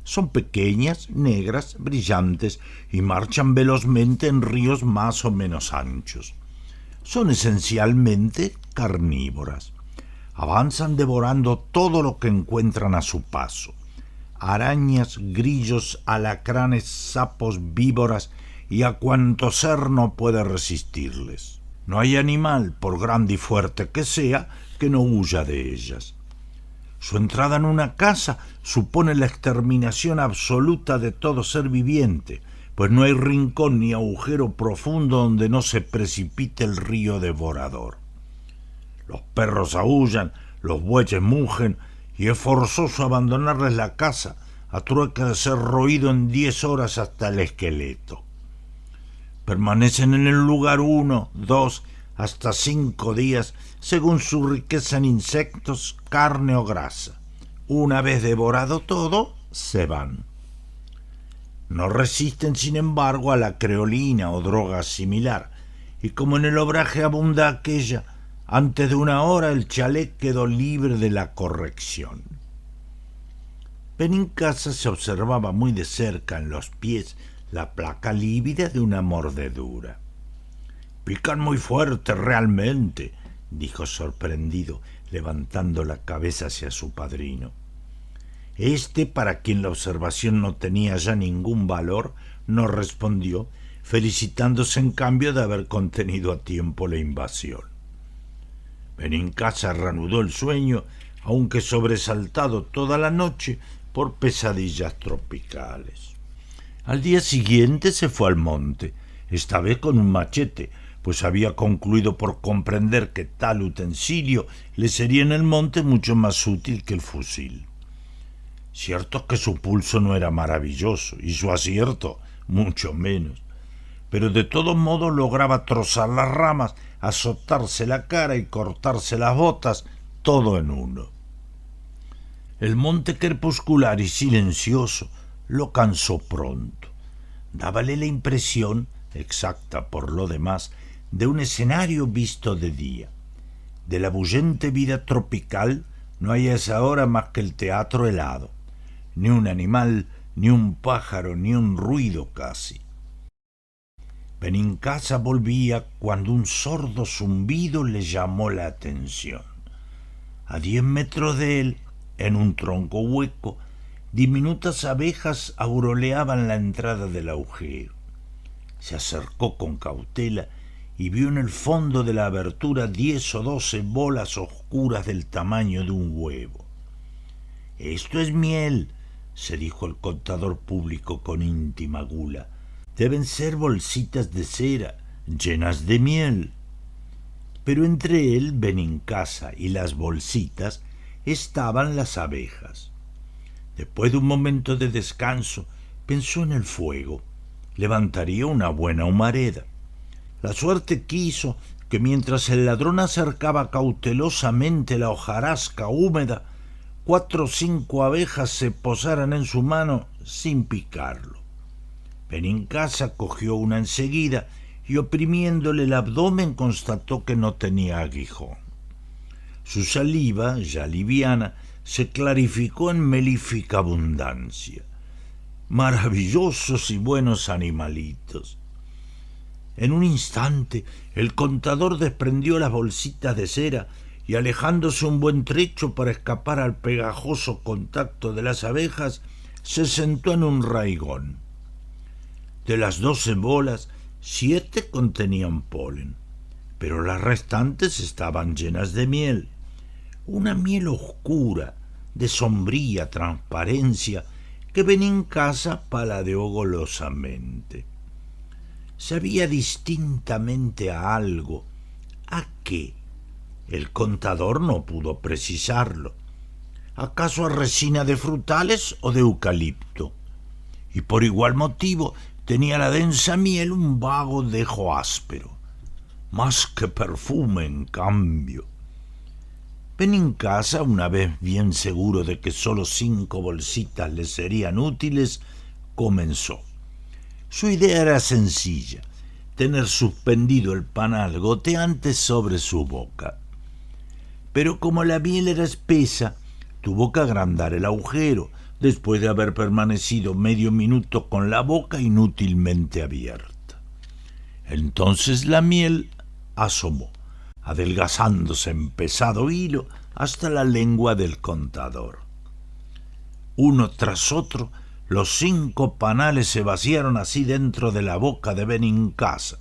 Son pequeñas, negras, brillantes y marchan velozmente en ríos más o menos anchos. Son esencialmente carnívoras. Avanzan devorando todo lo que encuentran a su paso. Arañas, grillos, alacranes, sapos, víboras y a cuanto ser no puede resistirles. No hay animal, por grande y fuerte que sea, que no huya de ellas. Su entrada en una casa supone la exterminación absoluta de todo ser viviente, pues no hay rincón ni agujero profundo donde no se precipite el río devorador. Los perros aúllan, los bueyes mugen, y es forzoso abandonarles la casa a trueque de ser roído en 10 horas hasta el esqueleto. Permanecen en el lugar 1, 2, hasta 5 días, según su riqueza en insectos, carne o grasa. Una vez devorado todo, se van. No resisten, sin embargo, a la creolina o droga similar, y como en el obraje abunda aquella, antes de 1 hora el chalet quedó libre de la corrección. Benincasa se observaba muy de cerca en los pies la placa lívida de una mordedura. «Pican muy fuerte, realmente», dijo sorprendido, levantando la cabeza hacia su padrino. Este, para quien la observación no tenía ya ningún valor, no respondió, felicitándose en cambio de haber contenido a tiempo la invasión. Benincasa reanudó el sueño, aunque sobresaltado toda la noche por pesadillas tropicales. Al día siguiente se fue al monte, esta vez con un machete, pues había concluido por comprender que tal utensilio le sería en el monte mucho más útil que el fusil. Cierto es que su pulso no era maravilloso, y su acierto mucho menos, pero de todos modos lograba trozar las ramas, azotarse la cara y cortarse las botas, todo en uno. El monte crepuscular y silencioso lo cansó pronto. Dábale la impresión, exacta por lo demás, de un escenario visto de día. De la bullente vida tropical no hay a esa hora más que el teatro helado. Ni un animal, ni un pájaro, ni un ruido casi. Benincasa volvía cuando un sordo zumbido le llamó la atención. A 10 metros de él, en un tronco hueco, diminutas abejas auroleaban la entrada del agujero. Se acercó con cautela y vio en el fondo de la abertura 10 o 12 bolas oscuras del tamaño de un huevo. «Esto es miel», se dijo el contador público con íntima gula. «Deben ser bolsitas de cera llenas de miel». Pero entre él, Benincasa, y las bolsitas estaban las abejas. Después de un momento de descanso, pensó en el fuego. Levantaría una buena humareda. La suerte quiso que mientras el ladrón acercaba cautelosamente la hojarasca húmeda, 4 o 5 abejas se posaran en su mano sin picarlo. Benincasa cogió una enseguida y oprimiéndole el abdomen constató que no tenía aguijón. Su saliva, ya liviana, se clarificó en melífica abundancia. Maravillosos y buenos animalitos. En un instante el contador desprendió las bolsitas de cera y, alejándose un buen trecho para escapar al pegajoso contacto de las abejas, se sentó en un raigón. De las 12 bolas, 7 contenían polen, pero las restantes estaban llenas de miel. Una miel oscura, de sombría transparencia, que Benincasa paladeó golosamente. Sabía distintamente a algo. ¿A qué? El contador no pudo precisarlo. ¿Acaso a resina de frutales o de eucalipto? Y por igual motivo tenía la densa miel un vago dejo áspero. Más que perfume, en cambio. Benincasa, una vez bien seguro de que solo 5 bolsitas le serían útiles, comenzó. Su idea era sencilla: tener suspendido el panal goteante sobre su boca. Pero como la miel era espesa, tuvo que agrandar el agujero, después de haber permanecido medio minuto con la boca inútilmente abierta. Entonces la miel asomó, adelgazándose en pesado hilo hasta la lengua del contador. Uno tras otro, los 5 panales se vaciaron así dentro de la boca de Benincasa.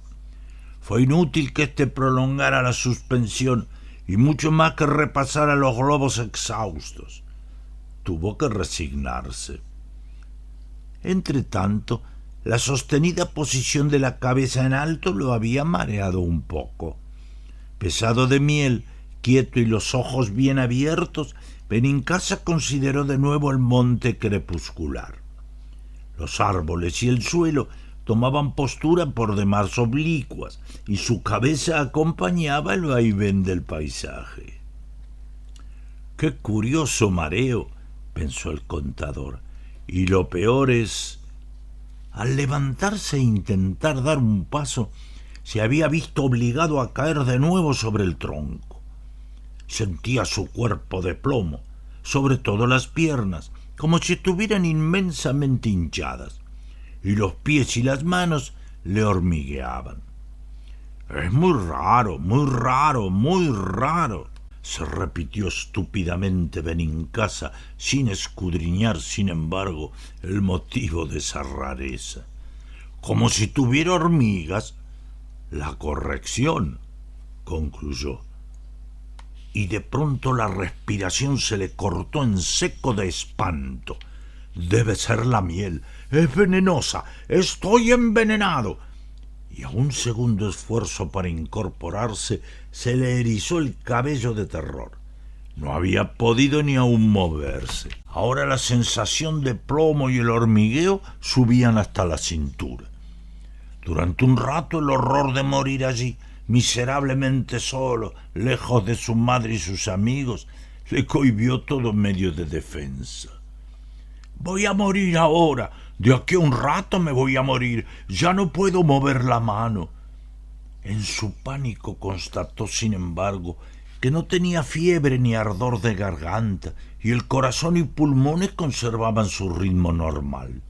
Fue inútil que éste prolongara la suspensión y mucho más que repasara los globos exhaustos. Tuvo que resignarse. Entretanto, la sostenida posición de la cabeza en alto lo había mareado un poco. Pesado de miel, quieto y los ojos bien abiertos, Benincasa consideró de nuevo el monte crepuscular. Los árboles y el suelo tomaban postura por demás oblicuas y su cabeza acompañaba el vaivén del paisaje. «Qué curioso mareo», pensó el contador, «y lo peor es...». Al levantarse e intentar dar un paso, se había visto obligado a caer de nuevo sobre el tronco. Sentía su cuerpo de plomo, sobre todo las piernas, como si estuvieran inmensamente hinchadas, y los pies y las manos le hormigueaban. «Es muy raro, muy raro, muy raro», se repitió estúpidamente Benincasa, sin escudriñar, sin embargo, el motivo de esa rareza. «Como si tuviera hormigas». «La corrección», concluyó. Y de pronto la respiración se le cortó en seco de espanto. «Debe ser la miel. Es venenosa. Estoy envenenado». Y a un segundo esfuerzo para incorporarse se le erizó el cabello de terror. No había podido ni aún moverse. Ahora la sensación de plomo y el hormigueo subían hasta la cintura. Durante un rato el horror de morir allí, miserablemente solo, lejos de su madre y sus amigos, le cohibió todo medio de defensa. «Voy a morir ahora. De aquí a un rato me voy a morir. Ya no puedo mover la mano». En su pánico constató, sin embargo, que no tenía fiebre ni ardor de garganta, y el corazón y pulmones conservaban su ritmo normal.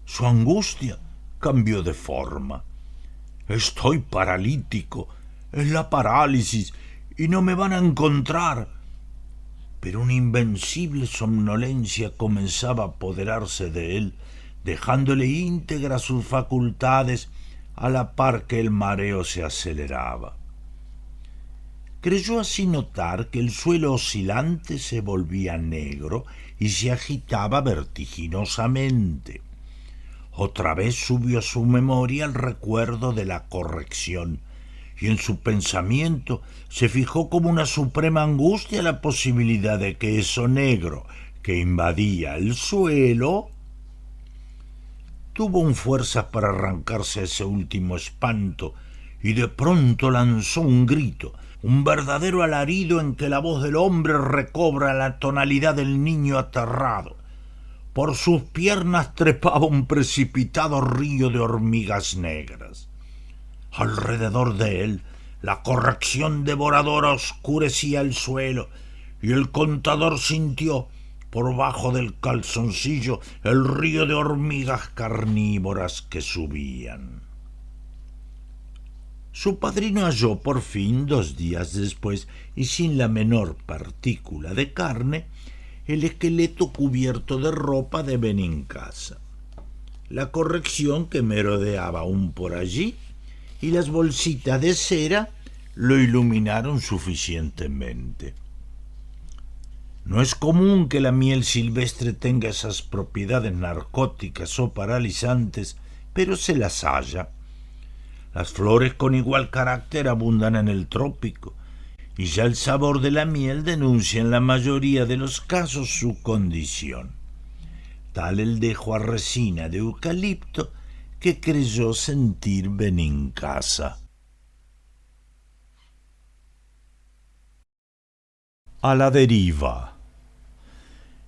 Su angustia cambió de forma. «Estoy paralítico. Es la parálisis, y no me van a encontrar». Pero una invencible somnolencia comenzaba a apoderarse de él, dejándole íntegras sus facultades a la par que el mareo se aceleraba. Creyó así notar que el suelo oscilante se volvía negro y se agitaba vertiginosamente. Otra vez subió a su memoria el recuerdo de la corrección, y en su pensamiento se fijó como una suprema angustia la posibilidad de que eso negro que invadía el suelo... Tuvo un fuerzas para arrancarse ese último espanto y de pronto lanzó un grito, un verdadero alarido en que la voz del hombre recobra la tonalidad del niño aterrado. Por sus piernas trepaba un precipitado río de hormigas negras. Alrededor de él, la corrección devoradora oscurecía el suelo, y el contador sintió, por bajo del calzoncillo, el río de hormigas carnívoras que subían. Su padrino halló por fin, 2 días después, y sin la menor partícula de carne, el esqueleto cubierto de ropa de Benincasa, la corrección que merodeaba aún por allí, y las bolsitas de cera lo iluminaron suficientemente. No es común que la miel silvestre tenga esas propiedades narcóticas o paralizantes, pero se las halla. Las flores con igual carácter abundan en el trópico, y ya el sabor de la miel denuncia en la mayoría de los casos su condición. Tal el dejo a resina de eucalipto que creyó sentir Benincasa. A la deriva.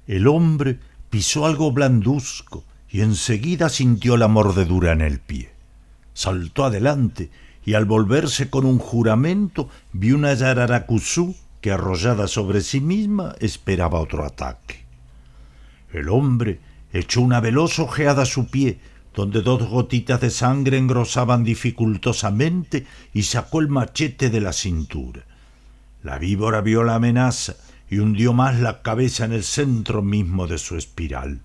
El hombre pisó algo blanduzco y enseguida sintió la mordedura en el pie. Saltó adelante y al volverse con un juramento vio una yararacuzú que, arrollada sobre sí misma, esperaba otro ataque. El hombre echó una veloz ojeada a su pie, donde 2 gotitas de sangre engrosaban dificultosamente, y sacó el machete de la cintura. La víbora vio la amenaza y hundió más la cabeza en el centro mismo de su espiral.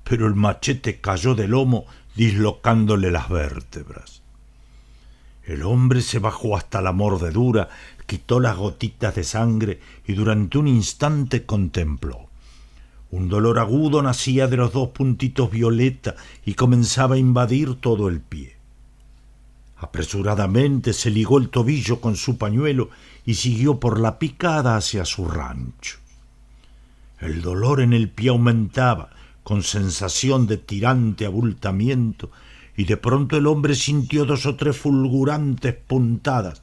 Pero el machete cayó del lomo, dislocándole las vértebras. El hombre se bajó hasta la mordedura, quitó las gotitas de sangre y durante un instante contempló. Un dolor agudo nacía de los 2 puntitos violeta y comenzaba a invadir todo el pie. Apresuradamente se ligó el tobillo con su pañuelo y siguió por la picada hacia su rancho. El dolor en el pie aumentaba, con sensación de tirante abultamiento, y de pronto el hombre sintió 2 o 3 fulgurantes puntadas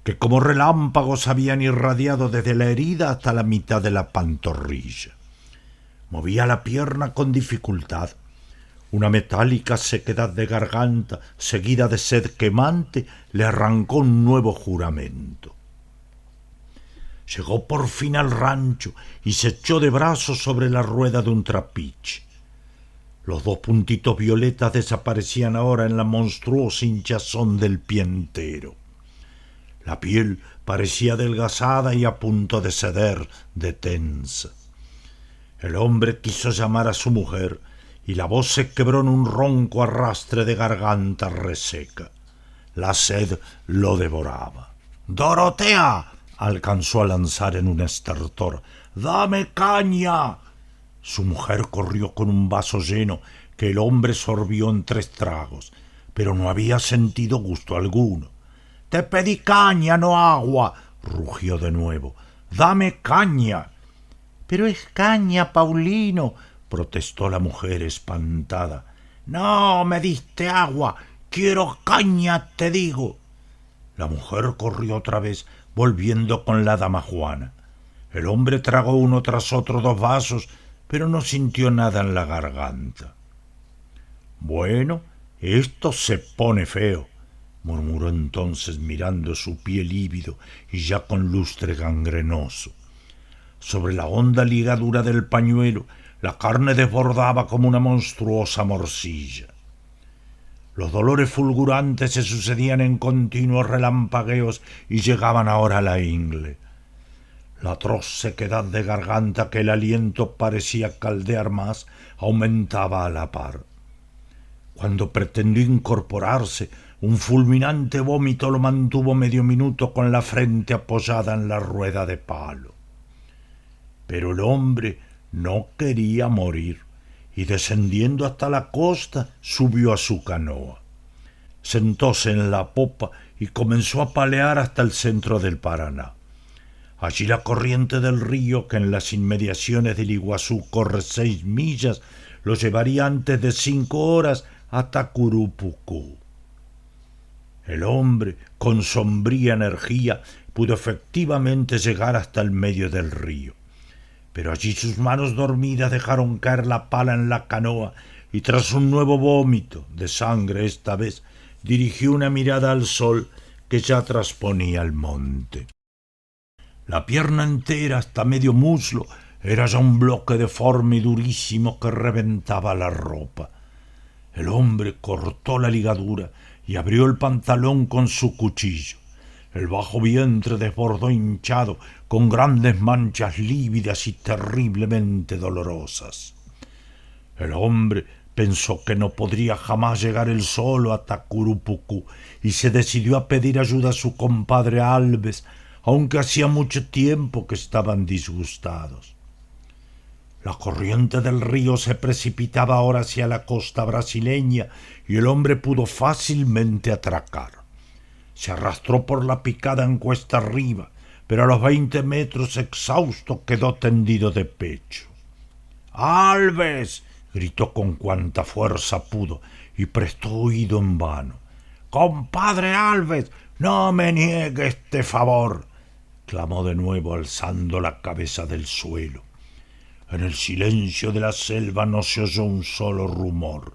que como relámpagos habían irradiado desde la herida hasta la mitad de la pantorrilla. Movía la pierna con dificultad. Una metálica sequedad de garganta, seguida de sed quemante, le arrancó un nuevo juramento. Llegó por fin al rancho y se echó de brazos sobre la rueda de un trapiche. Los 2 puntitos violetas desaparecían ahora en la monstruosa hinchazón del pie entero. La piel parecía adelgazada y a punto de ceder de tensa. El hombre quiso llamar a su mujer y la voz se quebró en un ronco arrastre de garganta reseca. La sed lo devoraba. ¡Dorotea!, alcanzó a lanzar en un estertor. ¡Dame caña! Su mujer corrió con un vaso lleno que el hombre sorbió en 3 tragos, pero no había sentido gusto alguno. «Te pedí caña, no agua», rugió de nuevo. «Dame caña». «Pero es caña, Paulino», protestó la mujer espantada. «No, me diste agua. Quiero caña, te digo». La mujer corrió otra vez, volviendo con la dama Juana. El hombre tragó uno tras otro 2 vasos, pero no sintió nada en la garganta. «Bueno, esto se pone feo», murmuró entonces mirando su pie lívido y ya con lustre gangrenoso. Sobre la honda ligadura del pañuelo la carne desbordaba como una monstruosa morcilla. Los dolores fulgurantes se sucedían en continuos relampagueos y llegaban ahora a la ingle. La atroz sequedad de garganta, que el aliento parecía caldear más, aumentaba a la par. Cuando pretendió incorporarse, un fulminante vómito lo mantuvo medio minuto con la frente apoyada en la rueda de palo. Pero el hombre no quería morir, y descendiendo hasta la costa subió a su canoa. Sentóse en la popa y comenzó a palear hasta el centro del Paraná. Allí la corriente del río, que en las inmediaciones del Iguazú corre 6 millas, lo llevaría antes de 5 horas hasta Curupucú. El hombre, con sombría energía, pudo efectivamente llegar hasta el medio del río. pero allí sus manos dormidas dejaron caer la pala en la canoa y tras un nuevo vómito, de sangre esta vez, dirigió una mirada al sol que ya trasponía el monte. La pierna entera hasta medio muslo era ya un bloque deforme y durísimo que reventaba la ropa. El hombre cortó la ligadura y abrió el pantalón con su cuchillo. El bajo vientre desbordó hinchado, con grandes manchas lívidas y terriblemente dolorosas. El hombre pensó que no podría jamás llegar él solo a Tacurupucú y se decidió a pedir ayuda a su compadre Alves, aunque hacía mucho tiempo que estaban disgustados. La corriente del río se precipitaba ahora hacia la costa brasileña y el hombre pudo fácilmente atracar. Se arrastró por la picada en cuesta arriba, pero a los 20 metros exhausto quedó tendido de pecho. ¡Alves!, gritó con cuanta fuerza pudo y prestó oído en vano. ¡Compadre Alves, no me niegue este favor!, clamó de nuevo alzando la cabeza del suelo. En el silencio de la selva no se oyó un solo rumor.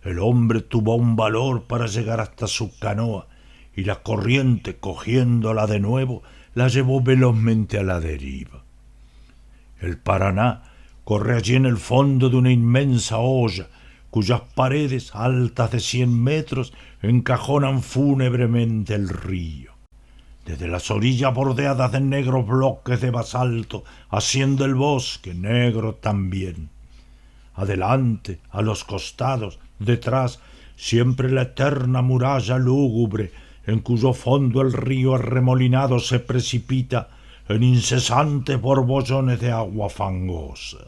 El hombre tuvo un valor para llegar hasta su canoa y la corriente, cogiéndola de nuevo, la llevó velozmente a la deriva. El Paraná corre allí en el fondo de una inmensa hoya, cuyas paredes, altas de 100 metros, encajonan fúnebremente el río. Desde las orillas bordeadas de negros bloques de basalto asciende el bosque, negro también. Adelante, a los costados, detrás, siempre la eterna muralla lúgubre, en cuyo fondo el río arremolinado se precipita en incesantes borbollones de agua fangosa.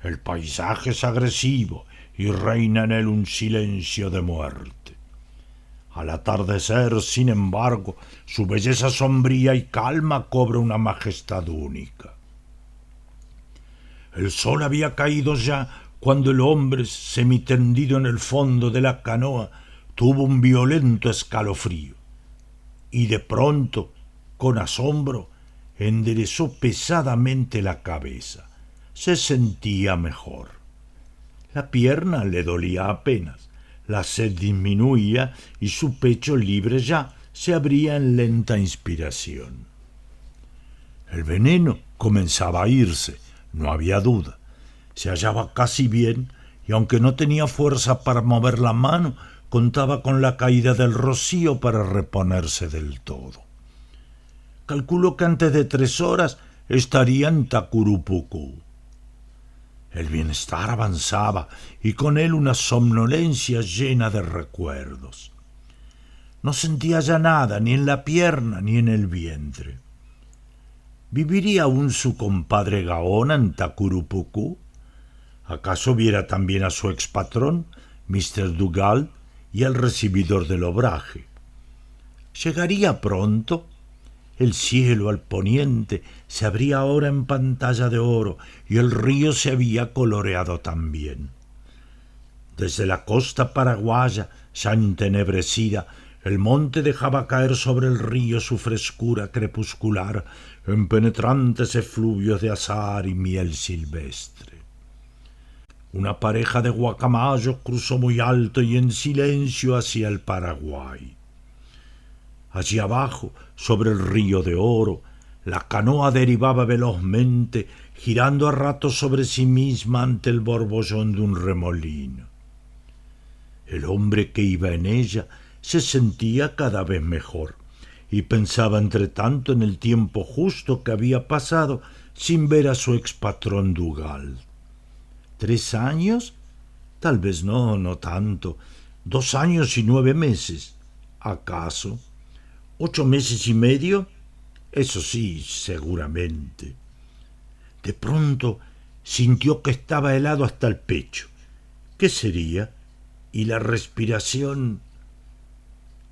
El paisaje es agresivo y reina en él un silencio de muerte. Al atardecer, sin embargo, su belleza sombría y calma cobra una majestad única. El sol había caído ya cuando el hombre, semitendido en el fondo de la canoa, tuvo un violento escalofrío y de pronto, con asombro, enderezó pesadamente la cabeza. Se sentía mejor. La pierna le dolía apenas, la sed disminuía y su pecho libre ya se abría en lenta inspiración. El veneno comenzaba a irse, no había duda. Se hallaba casi bien y aunque no tenía fuerza para mover la mano, contaba con la caída del rocío para reponerse del todo. Calculó que antes de 3 horas estaría en Tacurupucú. El bienestar avanzaba y con él una somnolencia llena de recuerdos. No sentía ya nada, ni en la pierna ni en el vientre. ¿Viviría aún su compadre Gaona en Tacurupucú? ¿Acaso viera también a su expatrón, Mr. Dugald, y al recibidor del obraje? ¿Llegaría pronto? El cielo al poniente se abría ahora en pantalla de oro y el río se había coloreado también. Desde la costa paraguaya, ya entenebrecida, el monte dejaba caer sobre el río su frescura crepuscular en penetrantes efluvios de azahar y miel silvestre. Una pareja de guacamayos cruzó muy alto y en silencio hacia el Paraguay. Allí abajo, sobre el río de oro, la canoa derivaba velozmente, girando a ratos sobre sí misma ante el borbollón de un remolino. El hombre que iba en ella se sentía cada vez mejor y pensaba entre tanto en el tiempo justo que había pasado sin ver a su expatrón Dugald. 3 años? Tal vez no tanto. 2 años y 9 meses. ¿Acaso? 8 meses y medio, eso sí, seguramente. De pronto sintió que estaba helado hasta el pecho. ¿Qué sería? Y la respiración.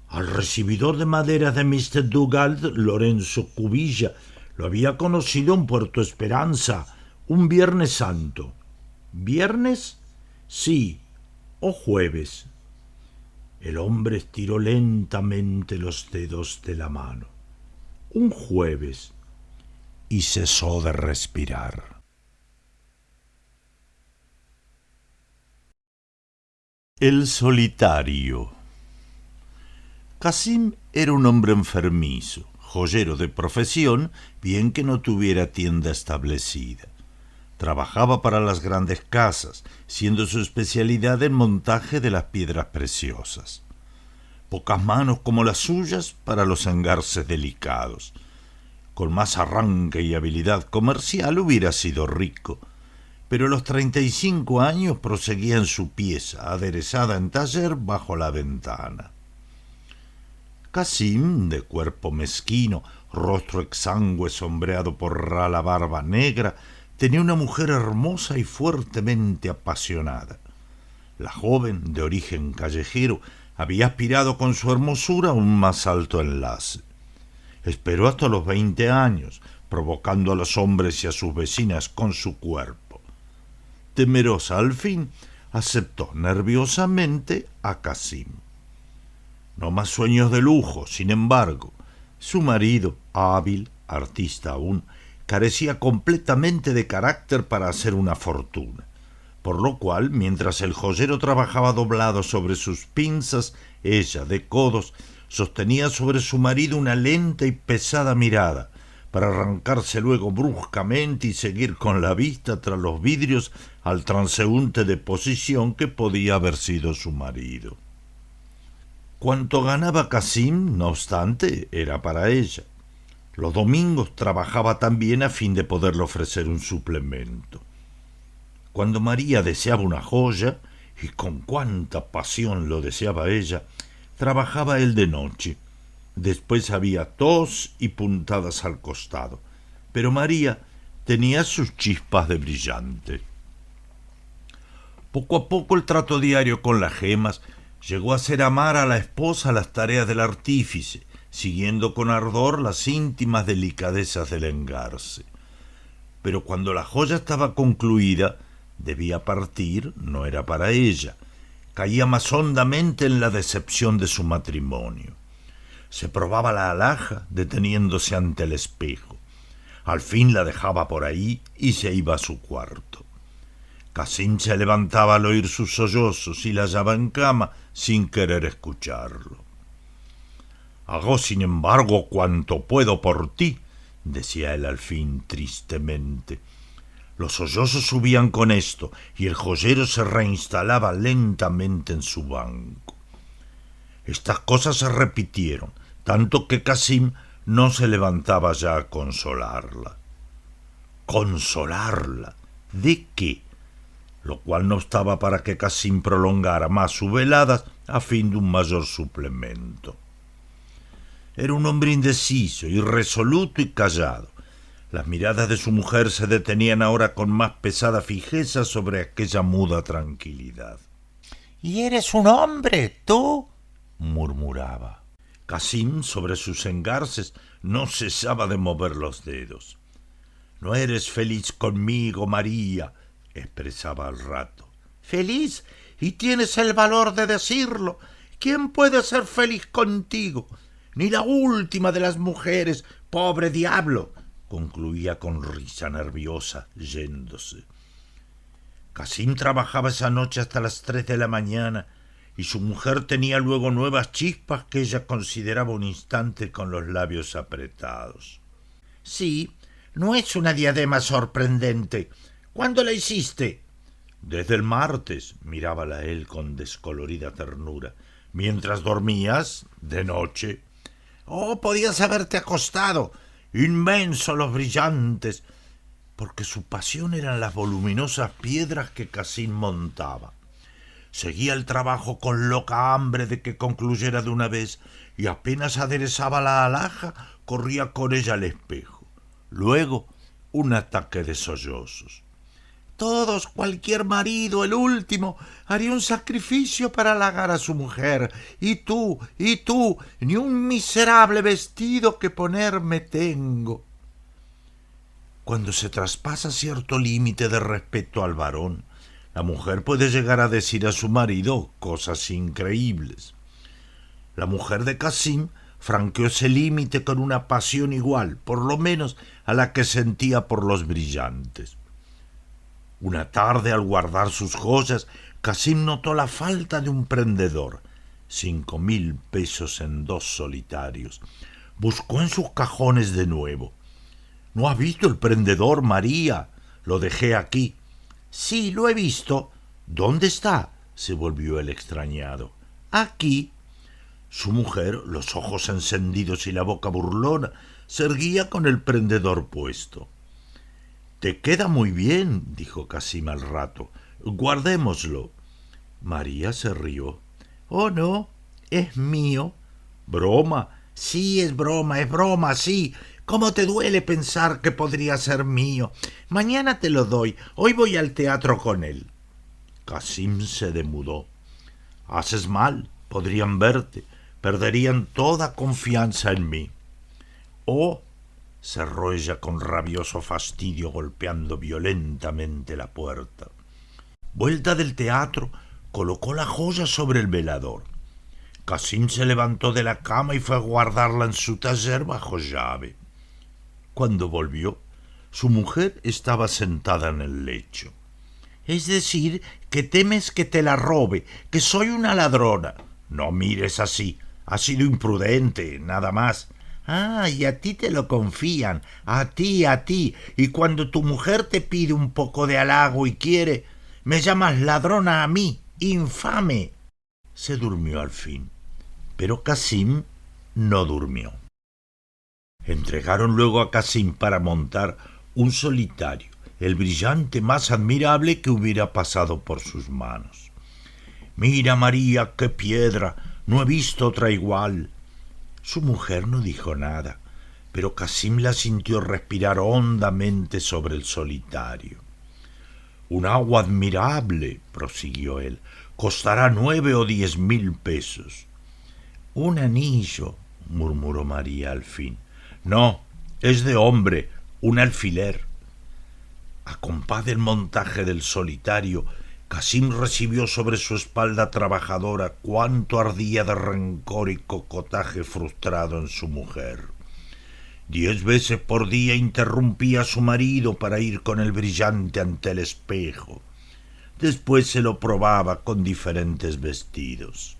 Al recibidor de madera de Mr. Dugald, Lorenzo Cubilla, lo había conocido en Puerto Esperanza, un Viernes Santo. ¿Viernes? Sí, o jueves. El hombre estiró lentamente los dedos de la mano. Un jueves. y cesó de respirar.
El solitario. Casim era un hombre enfermizo, joyero de profesión, bien que no tuviera tienda establecida. Trabajaba para las grandes casas, siendo su especialidad el montaje de las piedras preciosas. Pocas manos como las suyas para los engarces delicados. Con más arranque y habilidad comercial hubiera sido rico, pero a los 35 años proseguía en su pieza, aderezada en taller bajo la ventana. Casim, de cuerpo mezquino, rostro exangüe sombreado por rala barba negra, tenía una mujer hermosa y fuertemente apasionada. La joven, de origen callejero, había aspirado con su hermosura a un más alto enlace. Esperó hasta los 20 años, provocando a los hombres y a sus vecinas con su cuerpo. Temerosa al fin, aceptó nerviosamente a Casim. No más sueños de lujo, sin embargo. Su marido, hábil, artista aún, carecía completamente de carácter para hacer una fortuna, por lo cual, mientras el joyero trabajaba doblado sobre sus pinzas, ella, de codos, sostenía sobre su marido una lenta y pesada mirada, para arrancarse luego bruscamente y seguir con la vista tras los vidrios al transeúnte de posición que podía haber sido su marido. Cuanto ganaba Casim, no obstante, era para ella. Los domingos trabajaba también a fin de poderle ofrecer un suplemento. Cuando María deseaba una joya, y con cuánta pasión lo deseaba ella, trabajaba él de noche. Después había tos y puntadas al costado, pero María tenía sus chispas de brillante. Poco a poco el trato diario con las gemas llegó a hacer amar a la esposa las tareas del artífice, siguiendo con ardor las íntimas delicadezas del engarce. Pero cuando la joya estaba concluida, debía partir, no era para ella. Caía más hondamente en la decepción de su matrimonio. Se probaba la alhaja deteniéndose ante el espejo. Al fin la dejaba por ahí y se iba a su cuarto. Casim se levantaba al oír sus sollozos y la hallaba en cama sin querer escucharlo. «Hago, sin embargo, cuanto puedo por ti», decía él al fin tristemente. Los sollozos subían con esto y el joyero se reinstalaba lentamente en su banco. Estas cosas se repitieron, tanto que Casim no se levantaba ya a consolarla. ¿Consolarla? ¿De qué? Lo cual no obstaba para que Casim prolongara más sus veladas a fin de un mayor suplemento. Era un hombre indeciso, irresoluto y callado. Las miradas de su mujer se detenían ahora con más pesada fijeza sobre aquella muda tranquilidad.
«¿Y eres un hombre, tú?», murmuraba.
Casim, sobre sus engarces, no cesaba de mover los dedos. «No eres feliz conmigo, María», expresaba al rato.
«¿Feliz? ¿Y tienes el valor de decirlo? ¿Quién puede ser feliz contigo? Ni la última de las mujeres, pobre diablo», concluía con risa nerviosa, yéndose.
Casim trabajaba esa noche hasta las 3 de la mañana y su mujer tenía luego nuevas chispas que ella consideraba un instante con los labios apretados.
«Sí, no es una diadema sorprendente. ¿Cuándo la hiciste?»
«Desde el martes», mirábala él con descolorida ternura. «Mientras dormías, de noche».
«Oh, podías haberte acostado. Inmensos los brillantes»,
porque su pasión eran las voluminosas piedras que Casim montaba. Seguía el trabajo con loca hambre de que concluyera de una vez, y apenas aderezaba la alhaja, corría con ella al espejo. Luego, un ataque de sollozos.
«Todos, cualquier marido, el último, haría un sacrificio para halagar a su mujer. Y tú, ni un miserable vestido que ponerme tengo».
Cuando se traspasa cierto límite de respeto al varón, la mujer puede llegar a decir a su marido cosas increíbles. La mujer de Casim
franqueó ese límite con una pasión igual, por lo menos, a la que sentía por los brillantes. Una tarde, al guardar sus joyas, Cassim notó la falta de un prendedor. 5.000 pesos en 2 solitarios. Buscó en sus cajones de nuevo. ¿No has visto el prendedor, María? Lo dejé aquí. Sí, lo he visto. ¿Dónde está? Se volvió el extrañado. Aquí. Su mujer, los ojos encendidos y la boca burlona, se erguía con el prendedor puesto. Te queda muy bien, dijo Cassim al rato. Guardémoslo. María se rió. Oh, no, es mío. ¿Broma? Sí, es broma, sí. ¿Cómo te duele pensar que podría ser mío? Mañana te lo doy. Hoy voy al teatro con él. Cassim se demudó. Haces mal. Podrían verte. Perderían toda confianza en mí. Oh, cerró ella con rabioso fastidio, golpeando violentamente la puerta. Vuelta del teatro, colocó la joya sobre el velador. Cassim se levantó de la cama y fue a guardarla en su taller bajo llave. Cuando volvió, su mujer estaba sentada en el lecho. Es decir, que temes que te la robe, que soy una ladrona. No mires así, has sido imprudente, nada más. Ah, y a ti te lo confían, a ti, y cuando tu mujer te pide un poco de halago y quiere, me llamas ladrona a mí, infame. Se durmió al fin, pero Cassim no durmió. Entregaron luego a Cassim para montar un solitario, el brillante más admirable que hubiera pasado por sus manos. Mira, María, qué piedra, no he visto otra igual. Su mujer no dijo nada, pero Cassim la sintió respirar hondamente sobre el solitario. Un agua admirable, prosiguió él, costará 9 o 10.000 pesos. Un anillo, murmuró María al fin. No, es de hombre, un alfiler. A compás del montaje del solitario, Cassim recibió sobre su espalda trabajadora cuánto ardía de rencor y cocotaje frustrado en su mujer. 10 veces por día interrumpía a su marido para ir con el brillante ante el espejo. Después se lo probaba con diferentes vestidos.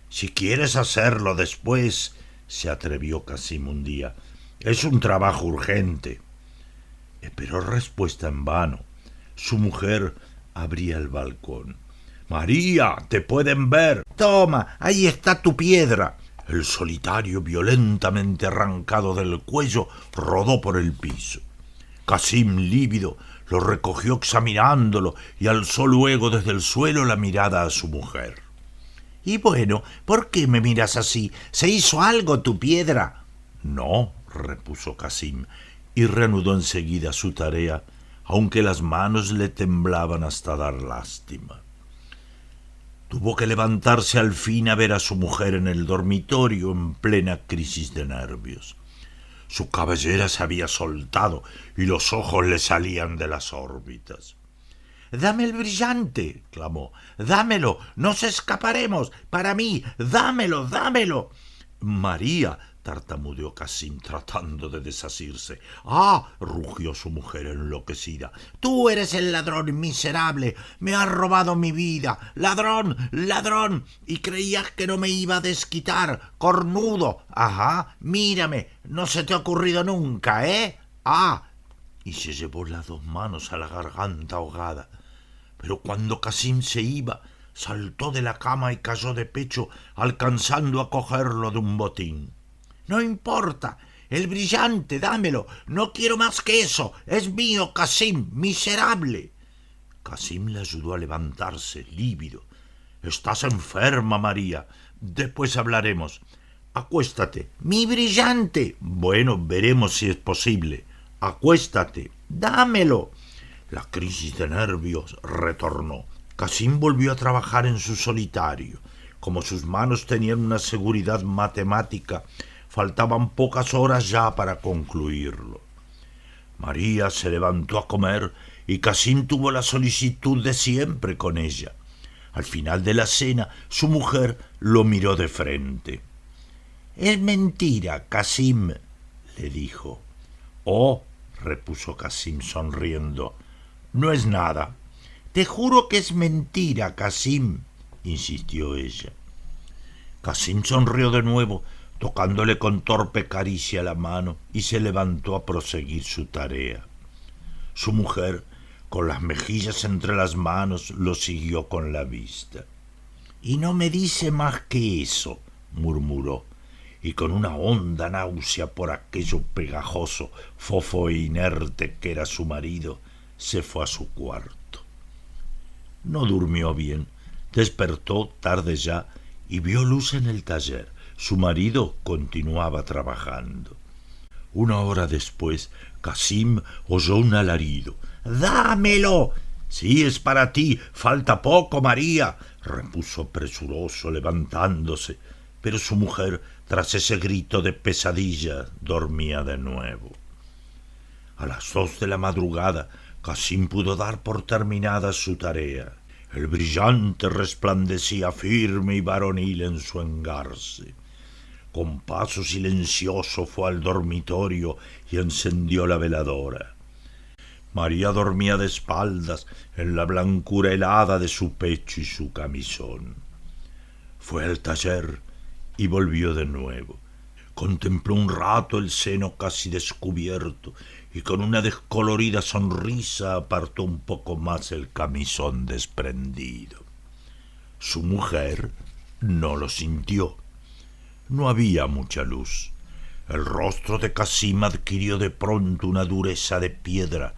Si quieres hacerlo después, se atrevió Cassim un día, es un trabajo urgente. Esperó respuesta en vano. Su mujer abría el balcón. María, te pueden ver. Toma, ahí está tu piedra. El solitario, violentamente arrancado del cuello, rodó por el piso. Cassim, lívido, lo recogió examinándolo y alzó luego desde el suelo la mirada a su mujer. Y bueno, ¿por qué me miras así? ¿Se hizo algo tu piedra? No, repuso Cassim, y reanudó enseguida su tarea, aunque las manos le temblaban hasta dar lástima. Tuvo que levantarse al fin a ver a su mujer en el dormitorio en plena crisis de nervios. Su cabellera se había soltado y los ojos le salían de las órbitas. «¡Dame el brillante!», clamó. «¡Dámelo! ¡Nos escaparemos! ¡Para mí! ¡Dámelo, dámelo!». «María», tartamudeó Cassim tratando de desasirse. «¡Ah!», rugió su mujer enloquecida. «Tú eres el ladrón miserable. Me has robado mi vida. ¡Ladrón, ladrón! Y creías que no me iba a desquitar. ¡Cornudo! Ajá, mírame. No se te ha ocurrido nunca, ¿eh? ¡Ah!». Y se llevó las 2 manos a la garganta ahogada. Pero cuando Cassim se iba, saltó de la cama y cayó de pecho, alcanzando a cogerlo de un botín. «No importa, el brillante, dámelo, no quiero más que eso, es mío, Cassim, miserable». Cassim le ayudó a levantarse, lívido. «Estás enferma, María, después hablaremos. Acuéstate». «¡Mi brillante!». «Bueno, veremos si es posible. Acuéstate». «Dámelo». La crisis de nervios retornó. Cassim volvió a trabajar en su solitario. Como sus manos tenían una seguridad matemática, faltaban pocas horas ya para concluirlo. María se levantó a comer y Cassim tuvo la solicitud de siempre con ella. Al final de la cena, su mujer lo miró de frente. Es mentira, Kasim, le dijo.
Oh, repuso Kasim sonriendo, no es nada.
Te juro que es mentira, Kasim, insistió ella.
Kasim sonrió de nuevo, tocándole con torpe caricia la mano, y se levantó a proseguir su tarea. Su mujer, con las mejillas entre las manos, lo siguió con la vista.
Y no me dice más que eso,
murmuró, y con una honda náusea por aquello pegajoso, fofo e inerte que era su marido, se fue a su cuarto. No durmió bien, despertó tarde ya y vio luz en el taller. Su marido continuaba trabajando. Una hora después, Kasim oyó un alarido.
¡Dámelo!
Sí, es para ti, falta poco, María, repuso presuroso, levantándose, pero su mujer, tras ese grito de pesadilla, dormía de nuevo. A las 2 de la madrugada, Kasim pudo dar por terminada su tarea. El brillante resplandecía firme y varonil en su engarce. Con paso silencioso fue al dormitorio y encendió la veladora. María dormía de espaldas en la blancura helada de su pecho y su camisón. Fue al taller y volvió de nuevo. Contempló un rato el seno casi descubierto y con una descolorida sonrisa apartó un poco más el camisón desprendido. Su mujer no lo sintió. No había mucha luz. El rostro de Kasim adquirió de pronto una dureza de piedra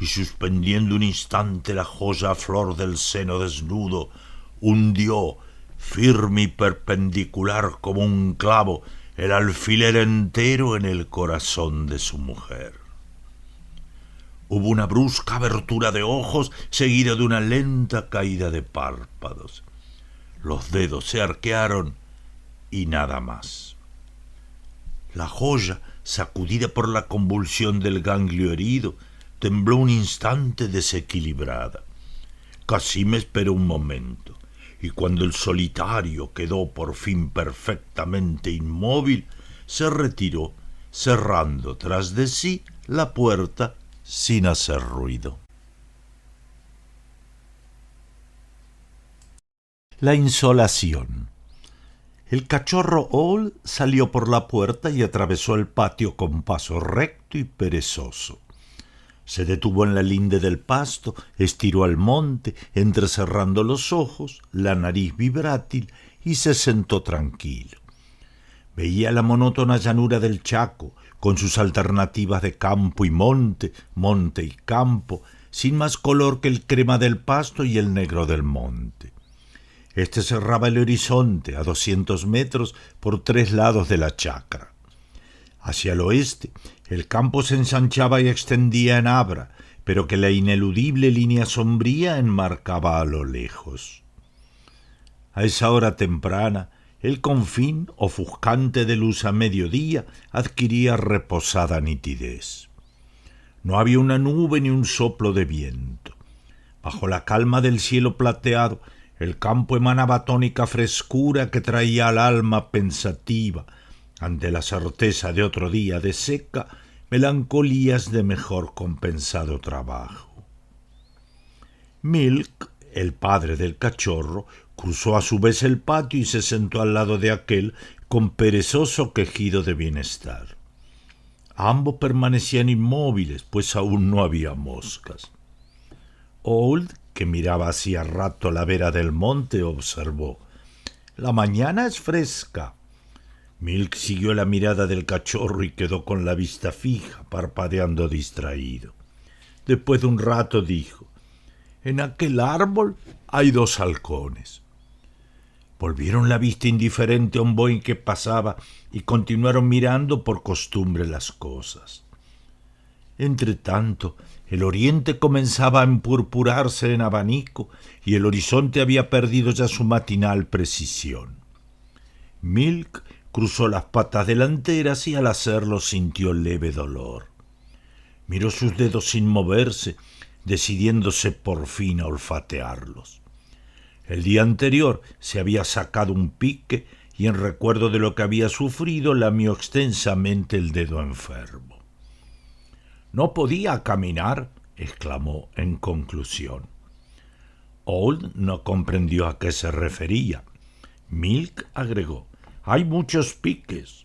y, suspendiendo un instante la joya a flor del seno desnudo, hundió, firme y perpendicular como un clavo, el alfiler entero en el corazón de su mujer. Hubo una brusca abertura de ojos seguida de una lenta caída de párpados. Los dedos se arquearon y nada más. La joya, sacudida por la convulsión del ganglio herido, tembló un instante desequilibrada. Kasim esperó un momento, y cuando el solitario quedó por fin perfectamente inmóvil, se retiró, cerrando tras de sí la puerta sin hacer ruido. La insolación. El cachorro Owl salió por la puerta y atravesó el patio con paso recto y perezoso. Se detuvo en la linde del pasto, estiró al monte, entrecerrando los ojos, la nariz vibrátil, y se sentó tranquilo. Veía la monótona llanura del Chaco, con sus alternativas de campo y monte, monte y campo, sin más color que el crema del pasto y el negro del monte. Este cerraba el horizonte a 200 metros por 3 lados de la chacra. Hacia el oeste, el campo se ensanchaba y extendía en Abra, pero que la ineludible línea sombría enmarcaba a lo lejos. A esa hora temprana, el confín, ofuscante de luz a mediodía, adquiría reposada nitidez. No había una nube ni un soplo de viento. Bajo la calma del cielo plateado, el campo emanaba tónica frescura que traía al alma pensativa, ante la certeza de otro día de seca, melancolías de mejor compensado trabajo. Milk, el padre del cachorro, cruzó a su vez el patio y se sentó al lado de aquel con perezoso quejido de bienestar. Ambos permanecían inmóviles, pues aún no había moscas. Old, que miraba hacía rato la vera del monte, observó: «La mañana es fresca». Milk siguió la mirada del cachorro y quedó con la vista fija, parpadeando distraído. Después de un rato dijo: «En aquel árbol hay 2 halcones». Volvieron la vista indiferente a un buey que pasaba y continuaron mirando por costumbre las cosas. Entretanto, el oriente comenzaba a empurpurarse en abanico y el horizonte había perdido ya su matinal precisión. Milk cruzó las patas delanteras y al hacerlo sintió leve dolor. Miró sus dedos sin moverse, decidiéndose por fin a olfatearlos. El día anterior se había sacado un pique
y en recuerdo de lo que había sufrido lamió extensamente el dedo enfermo. «No podía caminar», exclamó en conclusión. Old no comprendió a qué se refería. Milk agregó: «Hay muchos piques».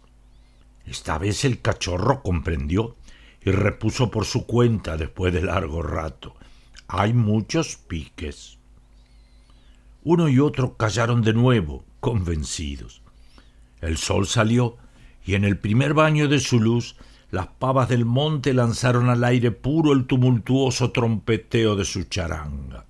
Esta vez el cachorro comprendió y repuso por su cuenta después de largo rato: «Hay muchos piques». Uno y otro callaron de nuevo, convencidos. El sol salió y en el primer baño de su luz las pavas del monte lanzaron al aire puro el tumultuoso trompeteo de su charanga.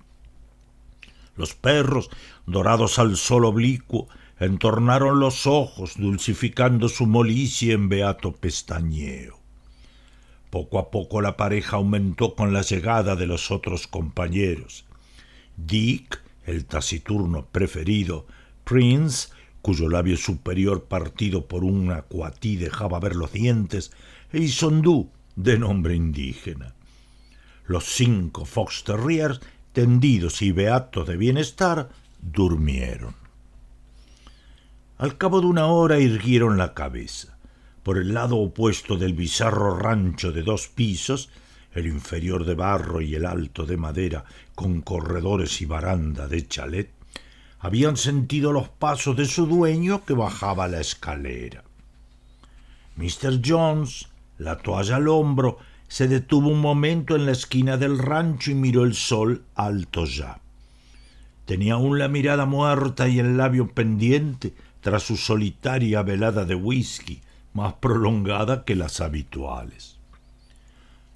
Los perros, dorados al sol oblicuo, entornaron los ojos, dulcificando su molicie en beato pestañeo. Poco a poco la pareja aumentó con la llegada de los otros compañeros. Dick, el taciturno preferido, Prince, cuyo labio superior partido por una cuatí dejaba ver los dientes, e Isondú, de nombre indígena. Los 5 fox terriers, tendidos y beatos de bienestar, durmieron. Al cabo de una hora irguieron la cabeza. Por el lado opuesto del bizarro rancho de 2 pisos, el inferior de barro y el alto de madera, con corredores y baranda de chalet, habían sentido los pasos de su dueño que bajaba la escalera. Mr. Jones, la toalla al hombro, se detuvo un momento en la esquina del rancho y miró el sol alto ya. Tenía aún la mirada muerta y el labio pendiente tras su solitaria velada de whisky, más prolongada que las habituales.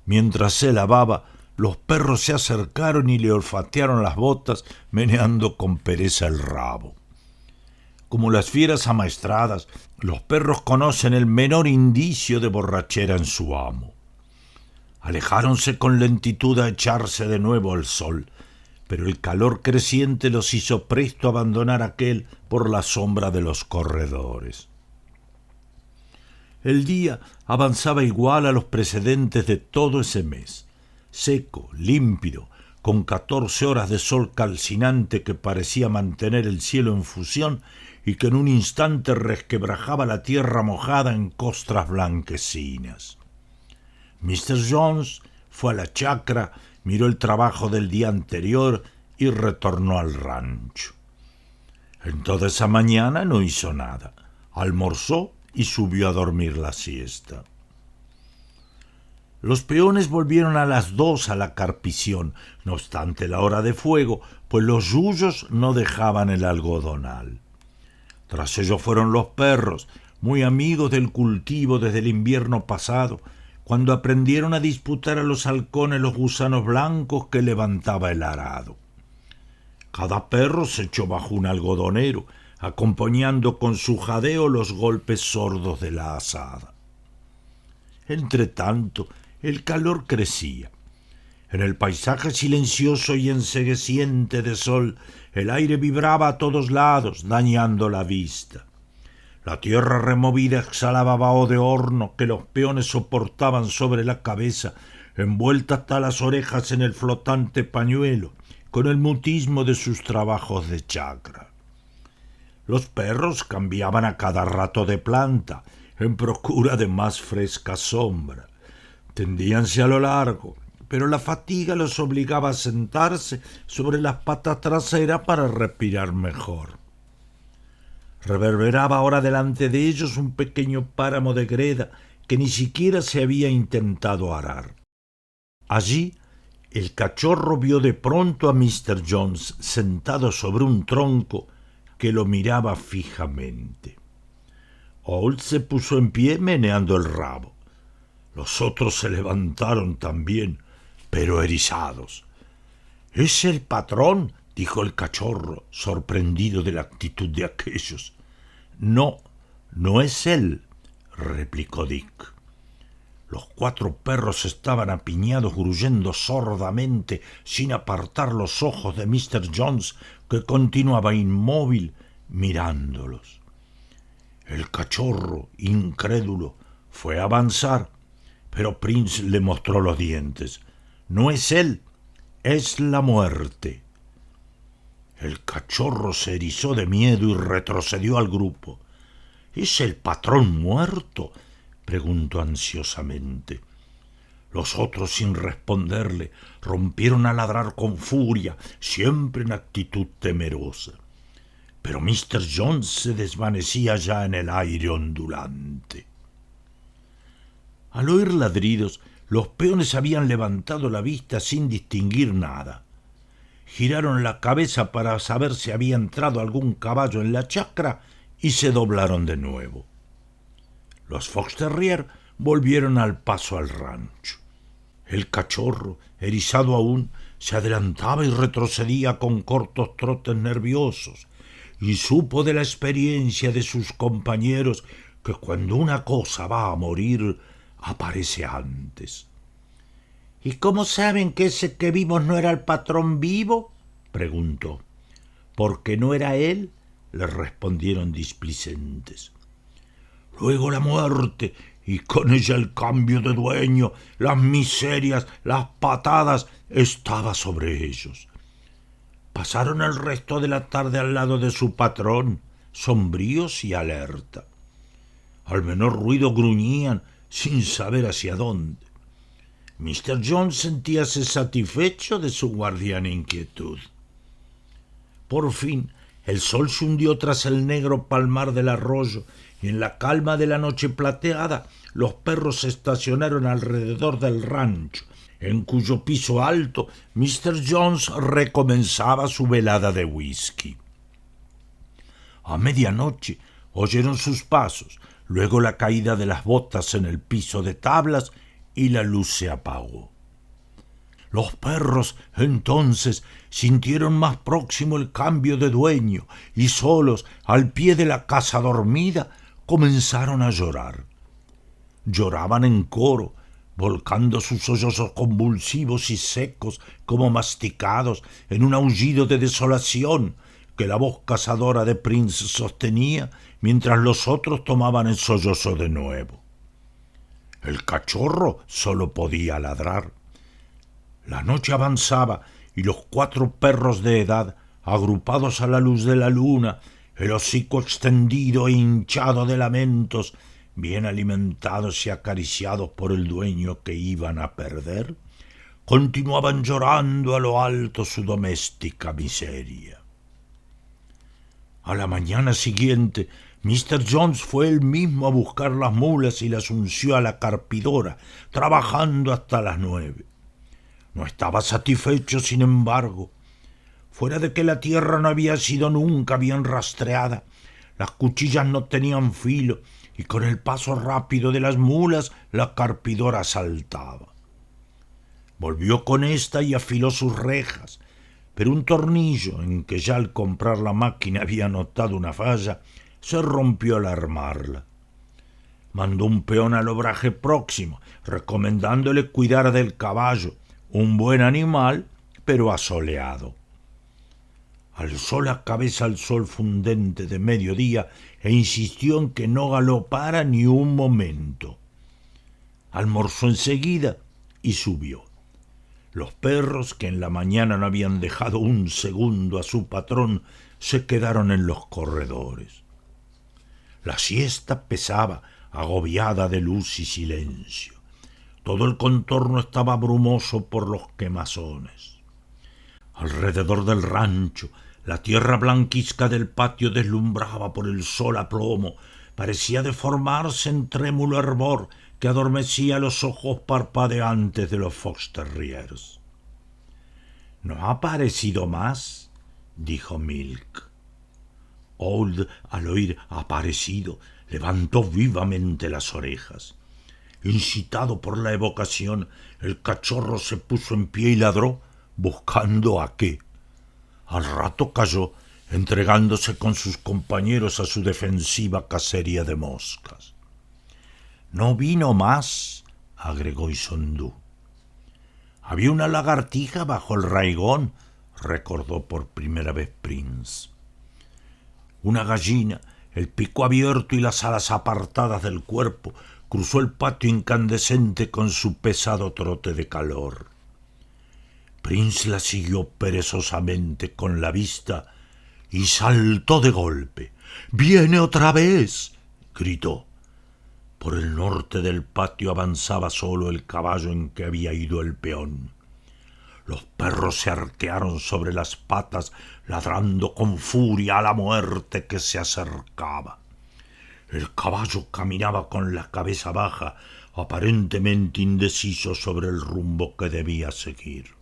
Mientras se lavaba, los perros se acercaron y le olfatearon las botas, meneando con pereza el rabo. Como las fieras amaestradas, los perros conocen el menor indicio de borrachera en su amo. Alejáronse con lentitud a echarse de nuevo al sol, pero el calor creciente los hizo presto a abandonar aquel por la sombra de los corredores. El día avanzaba igual a los precedentes de todo ese mes, seco, límpido, con 14 horas de sol calcinante que parecía mantener el cielo en fusión y que en un instante resquebrajaba la tierra mojada en costras blanquecinas. Mr. Jones fue a la chacra, miró el trabajo del día anterior y retornó al rancho. En toda esa mañana no hizo nada. Almorzó y subió a dormir la siesta. Los peones volvieron a las 2 a la carpición, no obstante la hora de fuego, pues los yuyos no dejaban el algodonal. Tras ello fueron los perros, muy amigos del cultivo desde el invierno pasado, cuando aprendieron a disputar a los halcones los gusanos blancos que levantaba el arado. Cada perro se echó bajo un algodonero, acompañando con su jadeo los golpes sordos de la azada. Entretanto, el calor crecía. En el paisaje silencioso y encegueciente de sol, el aire vibraba a todos lados, dañando la vista. La tierra removida exhalaba vaho de horno que los peones soportaban sobre la cabeza, envuelta hasta las orejas en el flotante pañuelo, con el mutismo de sus trabajos de chacra. Los perros cambiaban a cada rato de planta, en procura de más fresca sombra. Tendíanse a lo largo, pero la fatiga los obligaba a sentarse sobre las patas traseras para respirar mejor. Reverberaba ahora delante de ellos un pequeño páramo de greda que ni siquiera se había intentado arar. Allí el cachorro vio de pronto a Mr. Jones sentado sobre un tronco que lo miraba fijamente. Old se puso en pie meneando el rabo. Los otros se levantaron también, pero erizados. «Es el patrón», dijo el cachorro, sorprendido de la actitud de aquellos. «No, no es él», replicó Dick. Los 4 perros estaban apiñados gruñendo sordamente, sin apartar los ojos de Mr. Jones, que continuaba inmóvil mirándolos. El cachorro, incrédulo, fue a avanzar, pero Prince le mostró los dientes. «No es él, es la muerte». El cachorro se erizó de miedo y retrocedió al grupo. ¿Es el patrón muerto?, preguntó ansiosamente. Los otros, sin responderle, rompieron a ladrar con furia, siempre en actitud temerosa. Pero Mr. Jones se desvanecía ya en el aire ondulante. Al oír ladridos, los peones habían levantado la vista sin distinguir nada. Giraron la cabeza para saber si había entrado algún caballo en la chacra y se doblaron de nuevo. Los fox terrier volvieron al paso al rancho. El cachorro, erizado aún, se adelantaba y retrocedía con cortos trotes nerviosos, y supo de la experiencia de sus compañeros que cuando una cosa va a morir, aparece antes. —¿Y cómo saben que ese que vimos no era el patrón vivo? —preguntó. —Porque no era él —le respondieron displicentes. Luego la muerte, y con ella el cambio de dueño, las miserias, las patadas, estaba sobre ellos. Pasaron el resto de la tarde al lado de su patrón, sombríos y alerta. Al menor ruido gruñían, sin saber hacia dónde. Mr. Jones sentíase satisfecho de su guardiana inquietud. Por fin el sol se hundió tras el negro palmar del arroyo, y en la calma de la noche plateada los perros se estacionaron alrededor del rancho, en cuyo piso alto Mr. Jones recomenzaba su velada de whisky. A medianoche oyeron sus pasos, luego la caída de las botas en el piso de tablas, y la luz se apagó. Los perros entonces sintieron más próximo el cambio de dueño y solos, al pie de la casa dormida, comenzaron a llorar. Lloraban en coro, volcando sus sollozos convulsivos y secos como masticados en un aullido de desolación que la voz cazadora de Prince sostenía mientras los otros tomaban el sollozo de nuevo. El cachorro solo podía ladrar. La noche avanzaba y los 4 perros de edad, agrupados a la luz de la luna, el hocico extendido e hinchado de lamentos, bien alimentados y acariciados por el dueño que iban a perder, continuaban llorando a lo alto su doméstica miseria. A la mañana siguiente, Mr. Jones fue él mismo a buscar las mulas y las unció a la carpidora, trabajando hasta las 9. No estaba satisfecho, sin embargo. Fuera de que la tierra no había sido nunca bien rastreada, las cuchillas no tenían filo, y con el paso rápido de las mulas la carpidora saltaba. Volvió con ésta y afiló sus rejas, pero un tornillo, en que ya al comprar la máquina había notado una falla, se rompió al armarla. Mandó un peón al obraje próximo, recomendándole cuidar del caballo, un buen animal, pero asoleado. Alzó la cabeza al sol fundente de mediodía e insistió en que no galopara ni un momento. Almorzó enseguida y subió. Los perros, que en la mañana no habían dejado un segundo a su patrón, se quedaron en los corredores. La siesta pesaba, agobiada de luz y silencio. Todo el contorno estaba brumoso por los quemazones. Alrededor del rancho, la tierra blanquizca del patio deslumbraba por el sol a plomo, parecía deformarse en trémulo hervor que adormecía los ojos parpadeantes de los fox terriers. —¿No ha parecido más? —dijo Milk. Old, al oír aparecido, levantó vivamente las orejas. Incitado por la evocación, el cachorro se puso en pie y ladró, buscando a qué. Al rato cayó, entregándose con sus compañeros a su defensiva cacería de moscas. —No vino más —agregó Isondú. —Había una lagartija bajo el raigón —recordó por primera vez Prince. Una gallina, el pico abierto y las alas apartadas del cuerpo, cruzó el patio incandescente con su pesado trote de calor. Prince la siguió perezosamente con la vista y saltó de golpe. —¡Viene otra vez! gritó. Por el norte del patio avanzaba solo el caballo en que había ido el peón. Los perros se arquearon sobre las patas, ladrando con furia a la muerte que se acercaba. El caballo caminaba con la cabeza baja, aparentemente indeciso sobre el rumbo que debía seguir.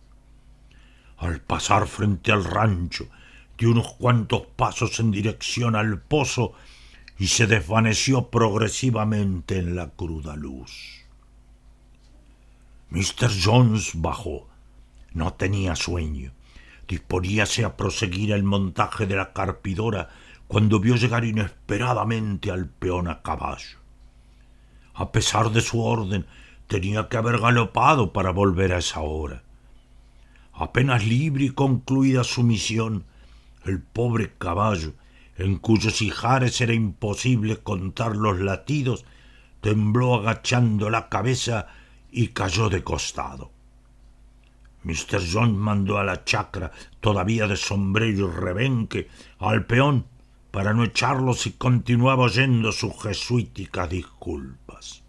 Al pasar frente al rancho, dio unos cuantos pasos en dirección al pozo y se desvaneció progresivamente en la cruda luz. Mr. Jones bajó. No tenía sueño. Disponíase a proseguir el montaje de la carpidora cuando vio llegar inesperadamente al peón a caballo. A pesar de su orden, tenía que haber galopado para volver a esa hora. Apenas libre y concluida su misión, el pobre caballo, en cuyos ijares era imposible contar los latidos, tembló agachando la cabeza y cayó de costado. Mr. Jones mandó a la chacra, todavía de sombrero y rebenque, al peón para no echarlo si continuaba oyendo sus jesuíticas disculpas.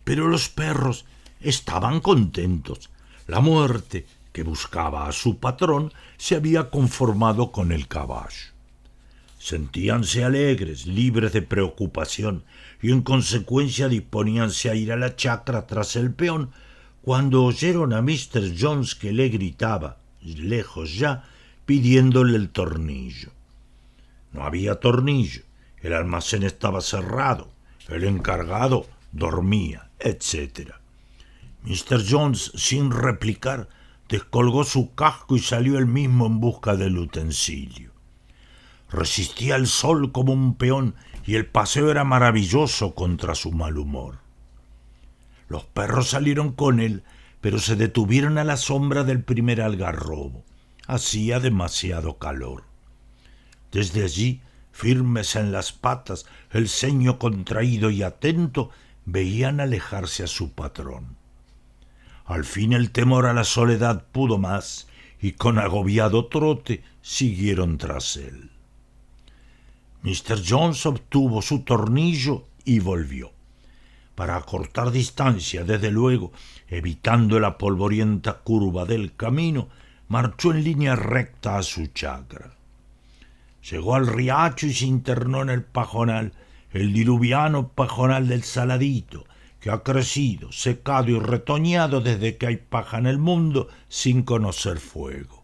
Pero los perros estaban contentos. La muerte, que buscaba a su patrón, se había conformado con el caballo. Sentíanse alegres, libres de preocupación, y en consecuencia disponíanse a ir a la chacra tras el peón, cuando oyeron a Mr. Jones que le gritaba, lejos ya, pidiéndole el tornillo. No había tornillo, el almacén estaba cerrado, el encargado dormía, etc. Mr. Jones, sin replicar, descolgó su casco y salió él mismo en busca del utensilio. Resistía el sol como un peón y el paseo era maravilloso contra su mal humor. Los perros salieron con él, pero se detuvieron a la sombra del primer algarrobo. Hacía demasiado calor. Desde allí, firmes en las patas, el ceño contraído y atento, veían alejarse a su patrón. Al fin el temor a la soledad pudo más, y con agobiado trote siguieron tras él. Mr. Jones obtuvo su tornillo y volvió. Para acortar distancia, desde luego, evitando la polvorienta curva del camino, marchó en línea recta a su chacra. Llegó al riacho y se internó en el pajonal, el diluviano pajonal del Saladito, que ha crecido, secado y retoñado desde que hay paja en el mundo sin conocer fuego.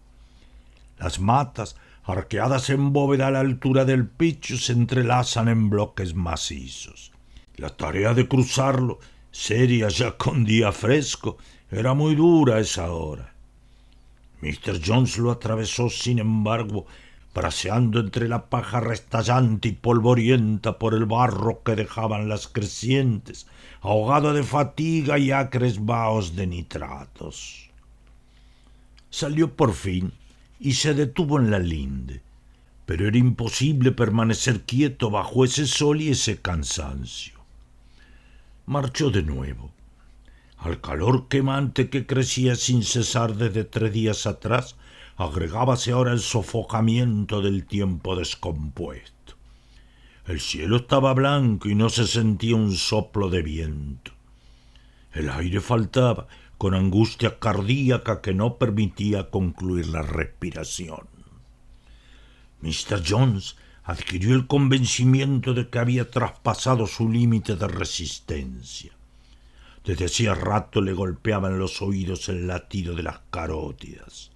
Las matas, arqueadas en bóveda a la altura del picho, se entrelazan en bloques macizos. La tarea de cruzarlo, seria ya con día fresco, era muy dura a esa hora. Mr. Jones lo atravesó, sin embargo, braceando entre la paja restallante y polvorienta por el barro que dejaban las crecientes, ahogado de fatiga y acres vaos de nitratos. Salió por fin y se detuvo en la linde, pero era imposible permanecer quieto bajo ese sol y ese cansancio. Marchó de nuevo. Al calor quemante que crecía sin cesar desde 3 días atrás, agregábase ahora el sofocamiento del tiempo descompuesto. El cielo estaba blanco y no se sentía un soplo de viento. El aire faltaba, con angustia cardíaca que no permitía concluir la respiración. Mr. Jones adquirió el convencimiento de que había traspasado su límite de resistencia. Desde hacía rato le golpeaba en los oídos el latido de las carótidas.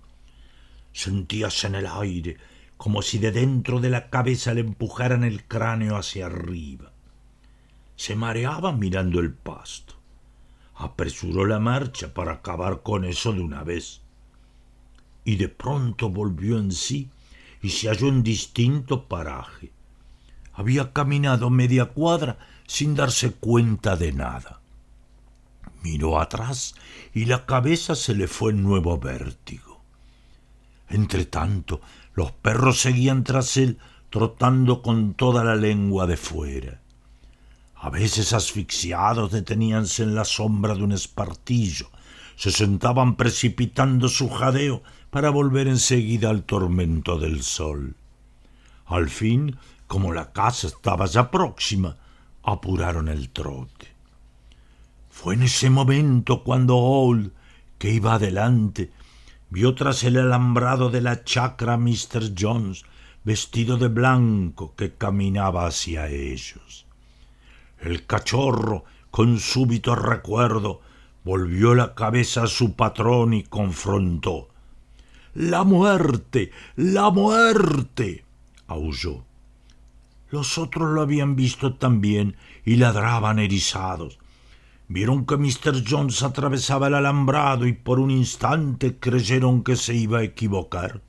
Sentíase en el aire como si de dentro de la cabeza le empujaran el cráneo hacia arriba. Se mareaba mirando el pasto. Apresuró la marcha para acabar con eso de una vez. Y de pronto volvió en sí y se halló en distinto paraje. Había caminado media cuadra sin darse cuenta de nada. Miró atrás y la cabeza se le fue en nuevo vértigo. Entretanto, los perros seguían tras él, trotando con toda la lengua de fuera. A veces, asfixiados, deteníanse en la sombra de un espartillo, se sentaban precipitando su jadeo para volver enseguida al tormento del sol. Al fin, como la casa estaba ya próxima, apuraron el trote. Fue en ese momento cuando Old, que iba adelante, vio tras el alambrado de la chacra a Mr. Jones, vestido de blanco, que caminaba hacia ellos. El cachorro, con súbito recuerdo, volvió la cabeza a su patrón y confrontó. «¡La muerte! ¡La muerte!», aulló. Los otros lo habían visto también y ladraban erizados. Vieron que Mr. Jones atravesaba el alambrado y por un instante creyeron que se iba a equivocar.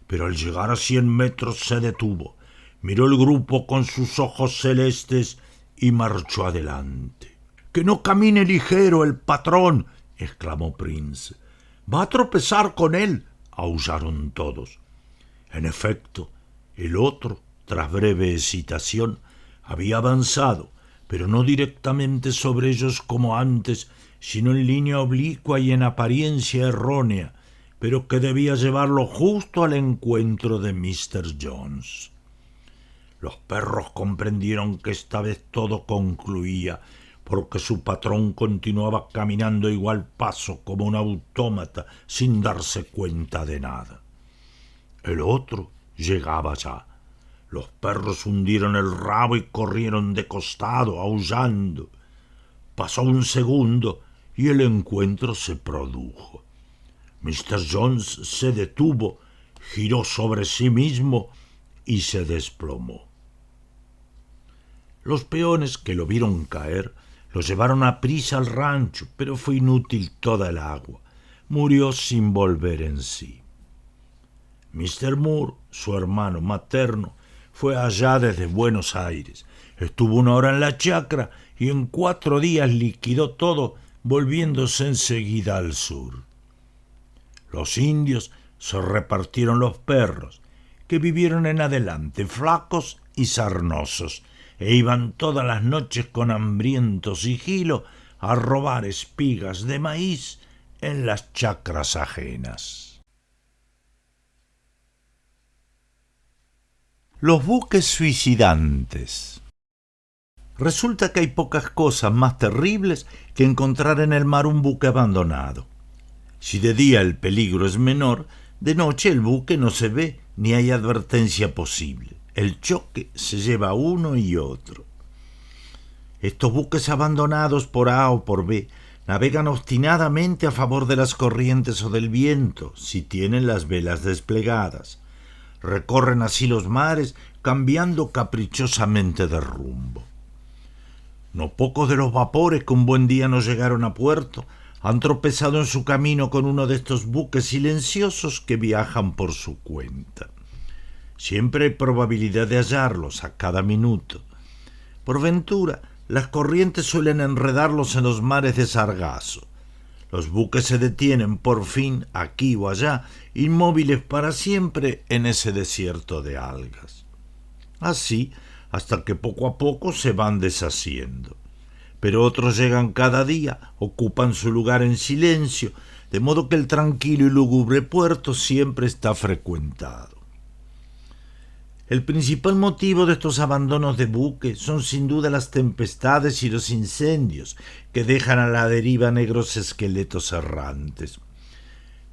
Pero al llegar a 100 metros se detuvo, miró el grupo con sus ojos celestes y marchó adelante. «¡Que no camine ligero el patrón!», exclamó Prince. «Va a tropezar con él», aullaron todos. En efecto, el otro, tras breve hesitación, había avanzado, pero no directamente sobre ellos como antes, sino en línea oblicua y en apariencia errónea, pero que debía llevarlo justo al encuentro de Mr. Jones. Los perros comprendieron que esta vez todo concluía, porque su patrón continuaba caminando a igual paso como un autómata sin darse cuenta de nada. El otro llegaba ya. Los perros hundieron el rabo y corrieron de costado, aullando. Pasó un segundo y el encuentro se produjo. Mr. Jones se detuvo, giró sobre sí mismo y se desplomó. Los peones que lo vieron caer lo llevaron a prisa al rancho, pero fue inútil toda el agua. Murió sin volver en sí. Mr. Moore, su hermano materno, fue allá desde Buenos Aires. Estuvo 1 hora en la chacra y en 4 días liquidó todo, volviéndose enseguida al sur. Los indios se repartieron los perros, que vivieron en adelante, flacos y sarnosos, e iban todas las noches con hambriento sigilo a robar espigas de maíz en las chacras ajenas.
Los buques suicidantes. Resulta que hay pocas cosas más terribles que encontrar en el mar un buque abandonado. Si de día el peligro es menor, de noche el buque no se ve ni hay advertencia posible. El choque se lleva a uno y otro. Estos buques abandonados por A o por B navegan obstinadamente a favor de las corrientes o del viento, si tienen las velas desplegadas. Recorren así los mares, cambiando caprichosamente de rumbo. No pocos de los vapores que un buen día no llegaron a puerto han tropezado en su camino con uno de estos buques silenciosos que viajan por su cuenta. Siempre hay probabilidad de hallarlos a cada minuto. Por ventura, las corrientes suelen enredarlos en los mares de sargazo. Los buques se detienen por fin aquí o allá, inmóviles para siempre en ese desierto de algas. Así, hasta que poco a poco se van deshaciendo. Pero otros llegan cada día, ocupan su lugar en silencio, de modo que el tranquilo y lúgubre puerto siempre está frecuentado. El principal motivo de estos abandonos de buques son sin duda las tempestades y los incendios que dejan a la deriva negros esqueletos errantes.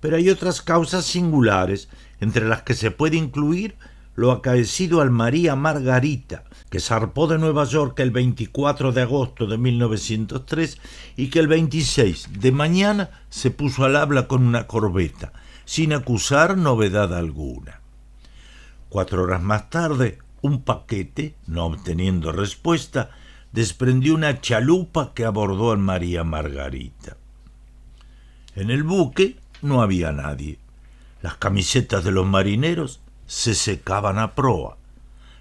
Pero hay otras causas singulares, entre las que se puede incluir lo acaecido al María Margarita, que zarpó de Nueva York el 24 de agosto de 1903 y que el 26 de mañana se puso al habla con una corbeta, sin acusar novedad alguna. 4 horas más tarde, un paquete, no obteniendo respuesta, desprendió una chalupa que abordó al María Margarita. En el buque no había nadie. Las camisetas de los marineros se secaban a proa.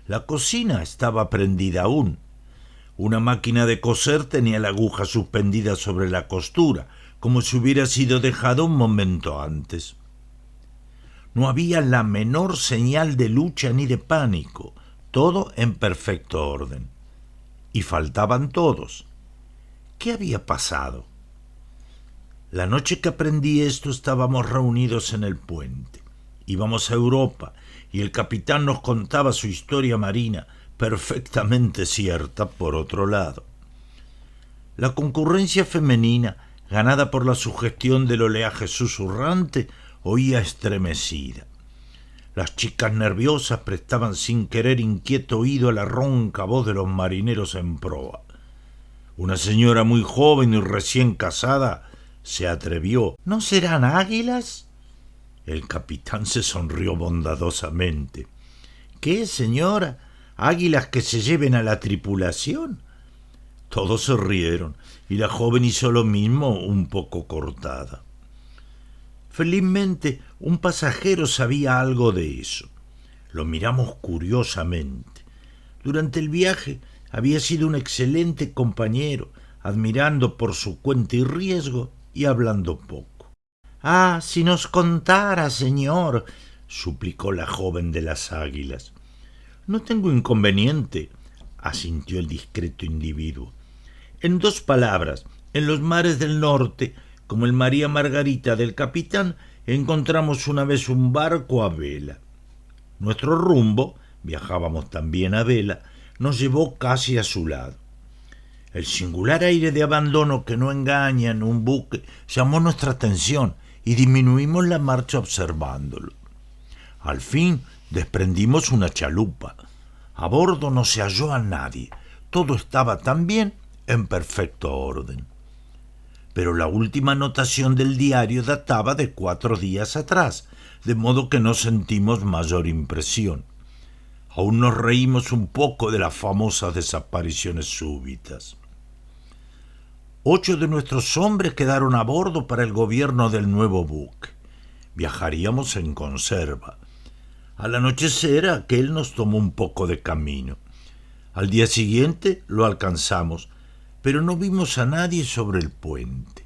La cocina estaba prendida aún. Una máquina de coser tenía la aguja suspendida sobre la costura, como si hubiera sido dejada un momento antes. No había la menor señal de lucha ni de pánico, todo en perfecto orden. Y faltaban todos. ¿Qué había pasado? La noche que aprendí esto estábamos reunidos en el puente. Íbamos a Europa y el capitán nos contaba su historia marina,
perfectamente cierta por otro lado. La concurrencia femenina, ganada por la sugestión del oleaje susurrante, oía estremecida. Las chicas nerviosas prestaban sin querer inquieto oído a la ronca voz de los marineros en proa. Una señora muy joven y recién casada se atrevió: ¿No serán águilas? El capitán se sonrió bondadosamente. ¿Qué, señora? ¿Águilas que se lleven a la tripulación? Todos se rieron y la joven hizo lo mismo, un poco cortada. Felizmente, un pasajero sabía algo de eso. Lo miramos curiosamente. Durante el viaje había sido un excelente compañero, admirando por su cuenta y riesgo y hablando poco. «Ah, si nos contara, señor», suplicó la joven de las águilas. «No tengo inconveniente», asintió el discreto individuo. «En 2 palabras, en los mares del norte, como el María Margarita del capitán, encontramos una vez un barco a vela. Nuestro rumbo, viajábamos también a vela, nos llevó casi a su lado. El singular aire de abandono que no engaña en un buque llamó nuestra atención y disminuimos la marcha observándolo. Al fin desprendimos una chalupa. A bordo no se halló a nadie. Todo estaba también en perfecto orden. Pero la última anotación del diario databa de 4 días atrás, de modo que no sentimos mayor impresión. Aún nos reímos un poco de las famosas desapariciones súbitas. 8 de nuestros hombres quedaron a bordo para el gobierno del nuevo buque. Viajaríamos en conserva. Al anochecer aquel nos tomó un poco de camino. Al día siguiente lo alcanzamos, pero no vimos a nadie sobre el puente.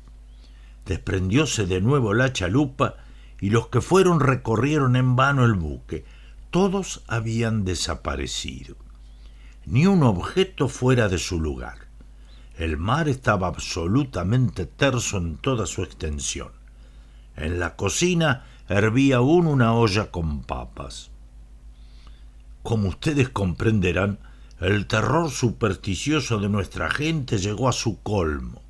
Desprendióse de nuevo la chalupa y los que fueron recorrieron en vano el buque. Todos habían desaparecido. Ni un objeto fuera de su lugar. El mar estaba absolutamente terso en toda su extensión. En la cocina hervía aún una olla con papas. Como ustedes comprenderán, el terror supersticioso de nuestra gente llegó a su colmo.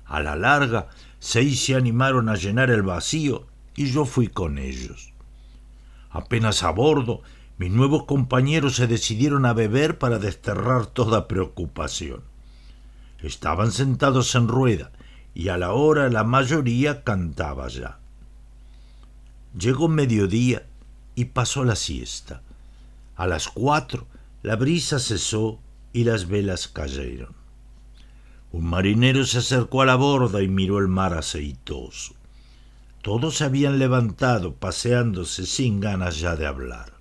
A la larga, 6 se animaron a llenar el vacío y yo fui con ellos. Apenas a bordo, mis nuevos compañeros se decidieron a beber para desterrar toda preocupación. Estaban sentados en rueda y a la hora la mayoría cantaba ya. Llegó mediodía y pasó la siesta. A las 4 la brisa cesó y las velas cayeron. Un marinero se acercó a la borda y miró el mar aceitoso. Todos se habían levantado, paseándose sin ganas ya de hablar.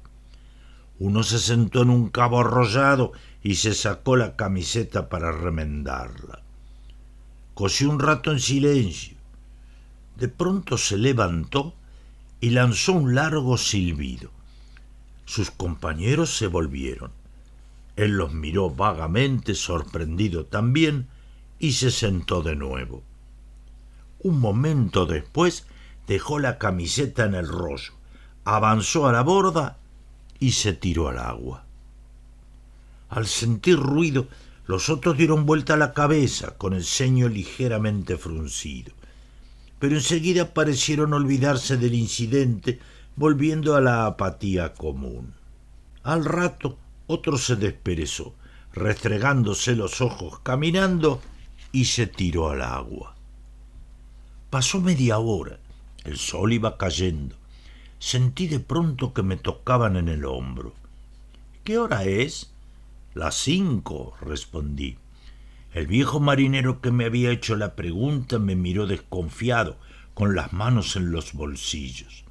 Uno se sentó en un cabo arrollado y se sacó la camiseta para remendarla. Cosió un rato en silencio. De pronto se levantó y lanzó un largo silbido. Sus compañeros se volvieron. Él los miró vagamente, sorprendido también, y se sentó de nuevo. Un momento después dejó la camiseta en el rollo, avanzó a la borda y se tiró al agua. Al sentir ruido, los otros dieron vuelta la cabeza con el ceño ligeramente fruncido, pero enseguida parecieron olvidarse del incidente, volviendo a la apatía común. Al rato, otro se desperezó, restregándose los ojos caminando, y se tiró al agua. Pasó media hora, el sol iba cayendo. Sentí de pronto que me tocaban en el hombro. «¿Qué hora es?» «Las 5», respondí. El viejo marinero que me había hecho la pregunta me miró desconfiado, con las manos en los bolsillos.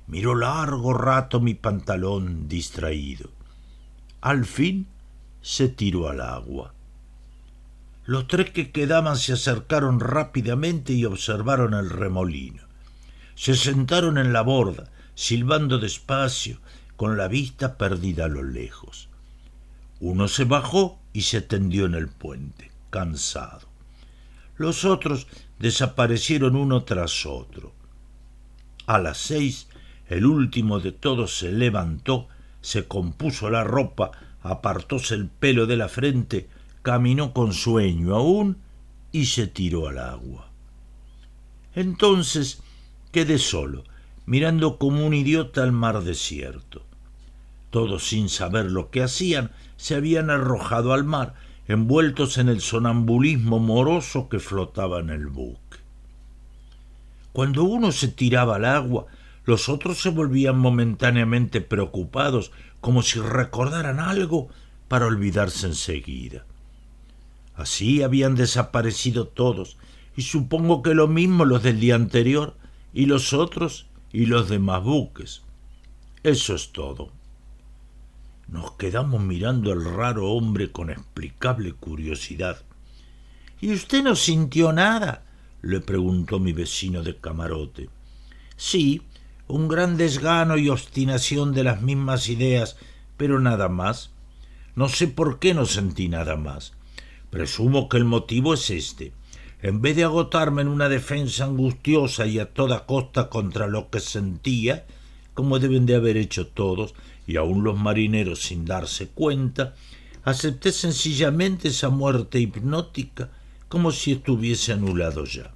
Miró largo rato mi pantalón distraído. Al fin se tiró al agua. Los 3 que quedaban se acercaron rápidamente y observaron el remolino. Se sentaron en la borda, silbando despacio, con la vista perdida a lo lejos. Uno se bajó y se tendió en el puente, cansado. Los otros desaparecieron uno tras otro. A las 6, el último de todos se levantó, se compuso la ropa, apartóse el pelo de la frente, caminó con sueño aún y se tiró al agua. Entonces quedé solo, mirando como un idiota al mar desierto. Todos, sin saber lo que hacían, se habían arrojado al mar, envueltos en el sonambulismo moroso que flotaba en el buque. Cuando uno se tiraba al agua, los otros se volvían momentáneamente preocupados, como si recordaran algo para olvidarse enseguida. Así habían desaparecido todos, y supongo que lo mismo los del día anterior, y los otros, y los demás buques. Eso es todo. Nos quedamos mirando al raro hombre con explicable curiosidad. —¿Y usted no sintió nada? —le preguntó mi vecino de camarote. —Sí, un gran desgano y obstinación de las mismas ideas, pero nada más. No sé por qué no sentí nada más. Presumo que el motivo es este. En vez de agotarme en una defensa angustiosa y a toda costa contra lo que sentía, como deben de haber hecho todos, y aun los marineros sin darse cuenta, acepté sencillamente esa muerte hipnótica como si estuviese anulado ya.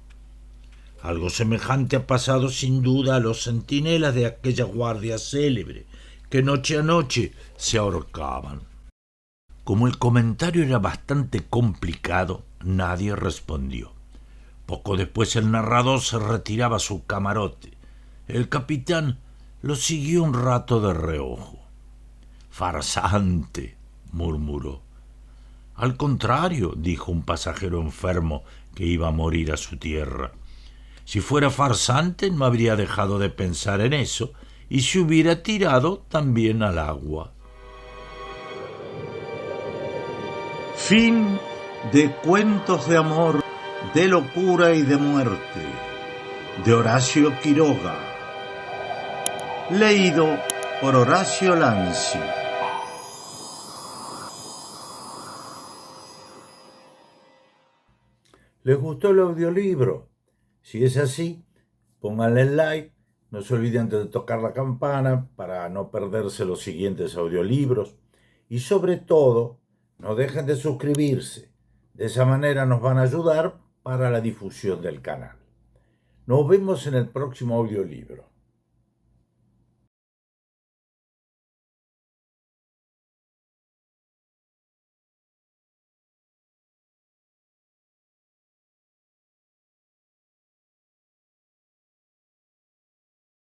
Algo semejante ha pasado sin duda a los centinelas de aquella guardia célebre, que noche a noche se ahorcaban. Como el comentario era bastante complicado, nadie respondió. Poco después el narrador se retiraba a su camarote. El capitán lo siguió un rato de reojo. —Farsante —murmuró. —Al contrario —dijo un pasajero enfermo que iba a morir a su tierra—, si fuera farsante no habría dejado de pensar en eso y se hubiera tirado también al agua. Fin de Cuentos de amor, de locura y de muerte, de Horacio Quiroga, leído por Horacio Lanzi. ¿Les gustó el audiolibro? Si es así, pónganle like, no se olviden de tocar la campana para no perderse los siguientes audiolibros y sobre todo, no dejen de suscribirse. De esa manera nos van a ayudar para la difusión del canal. Nos vemos en el próximo audiolibro.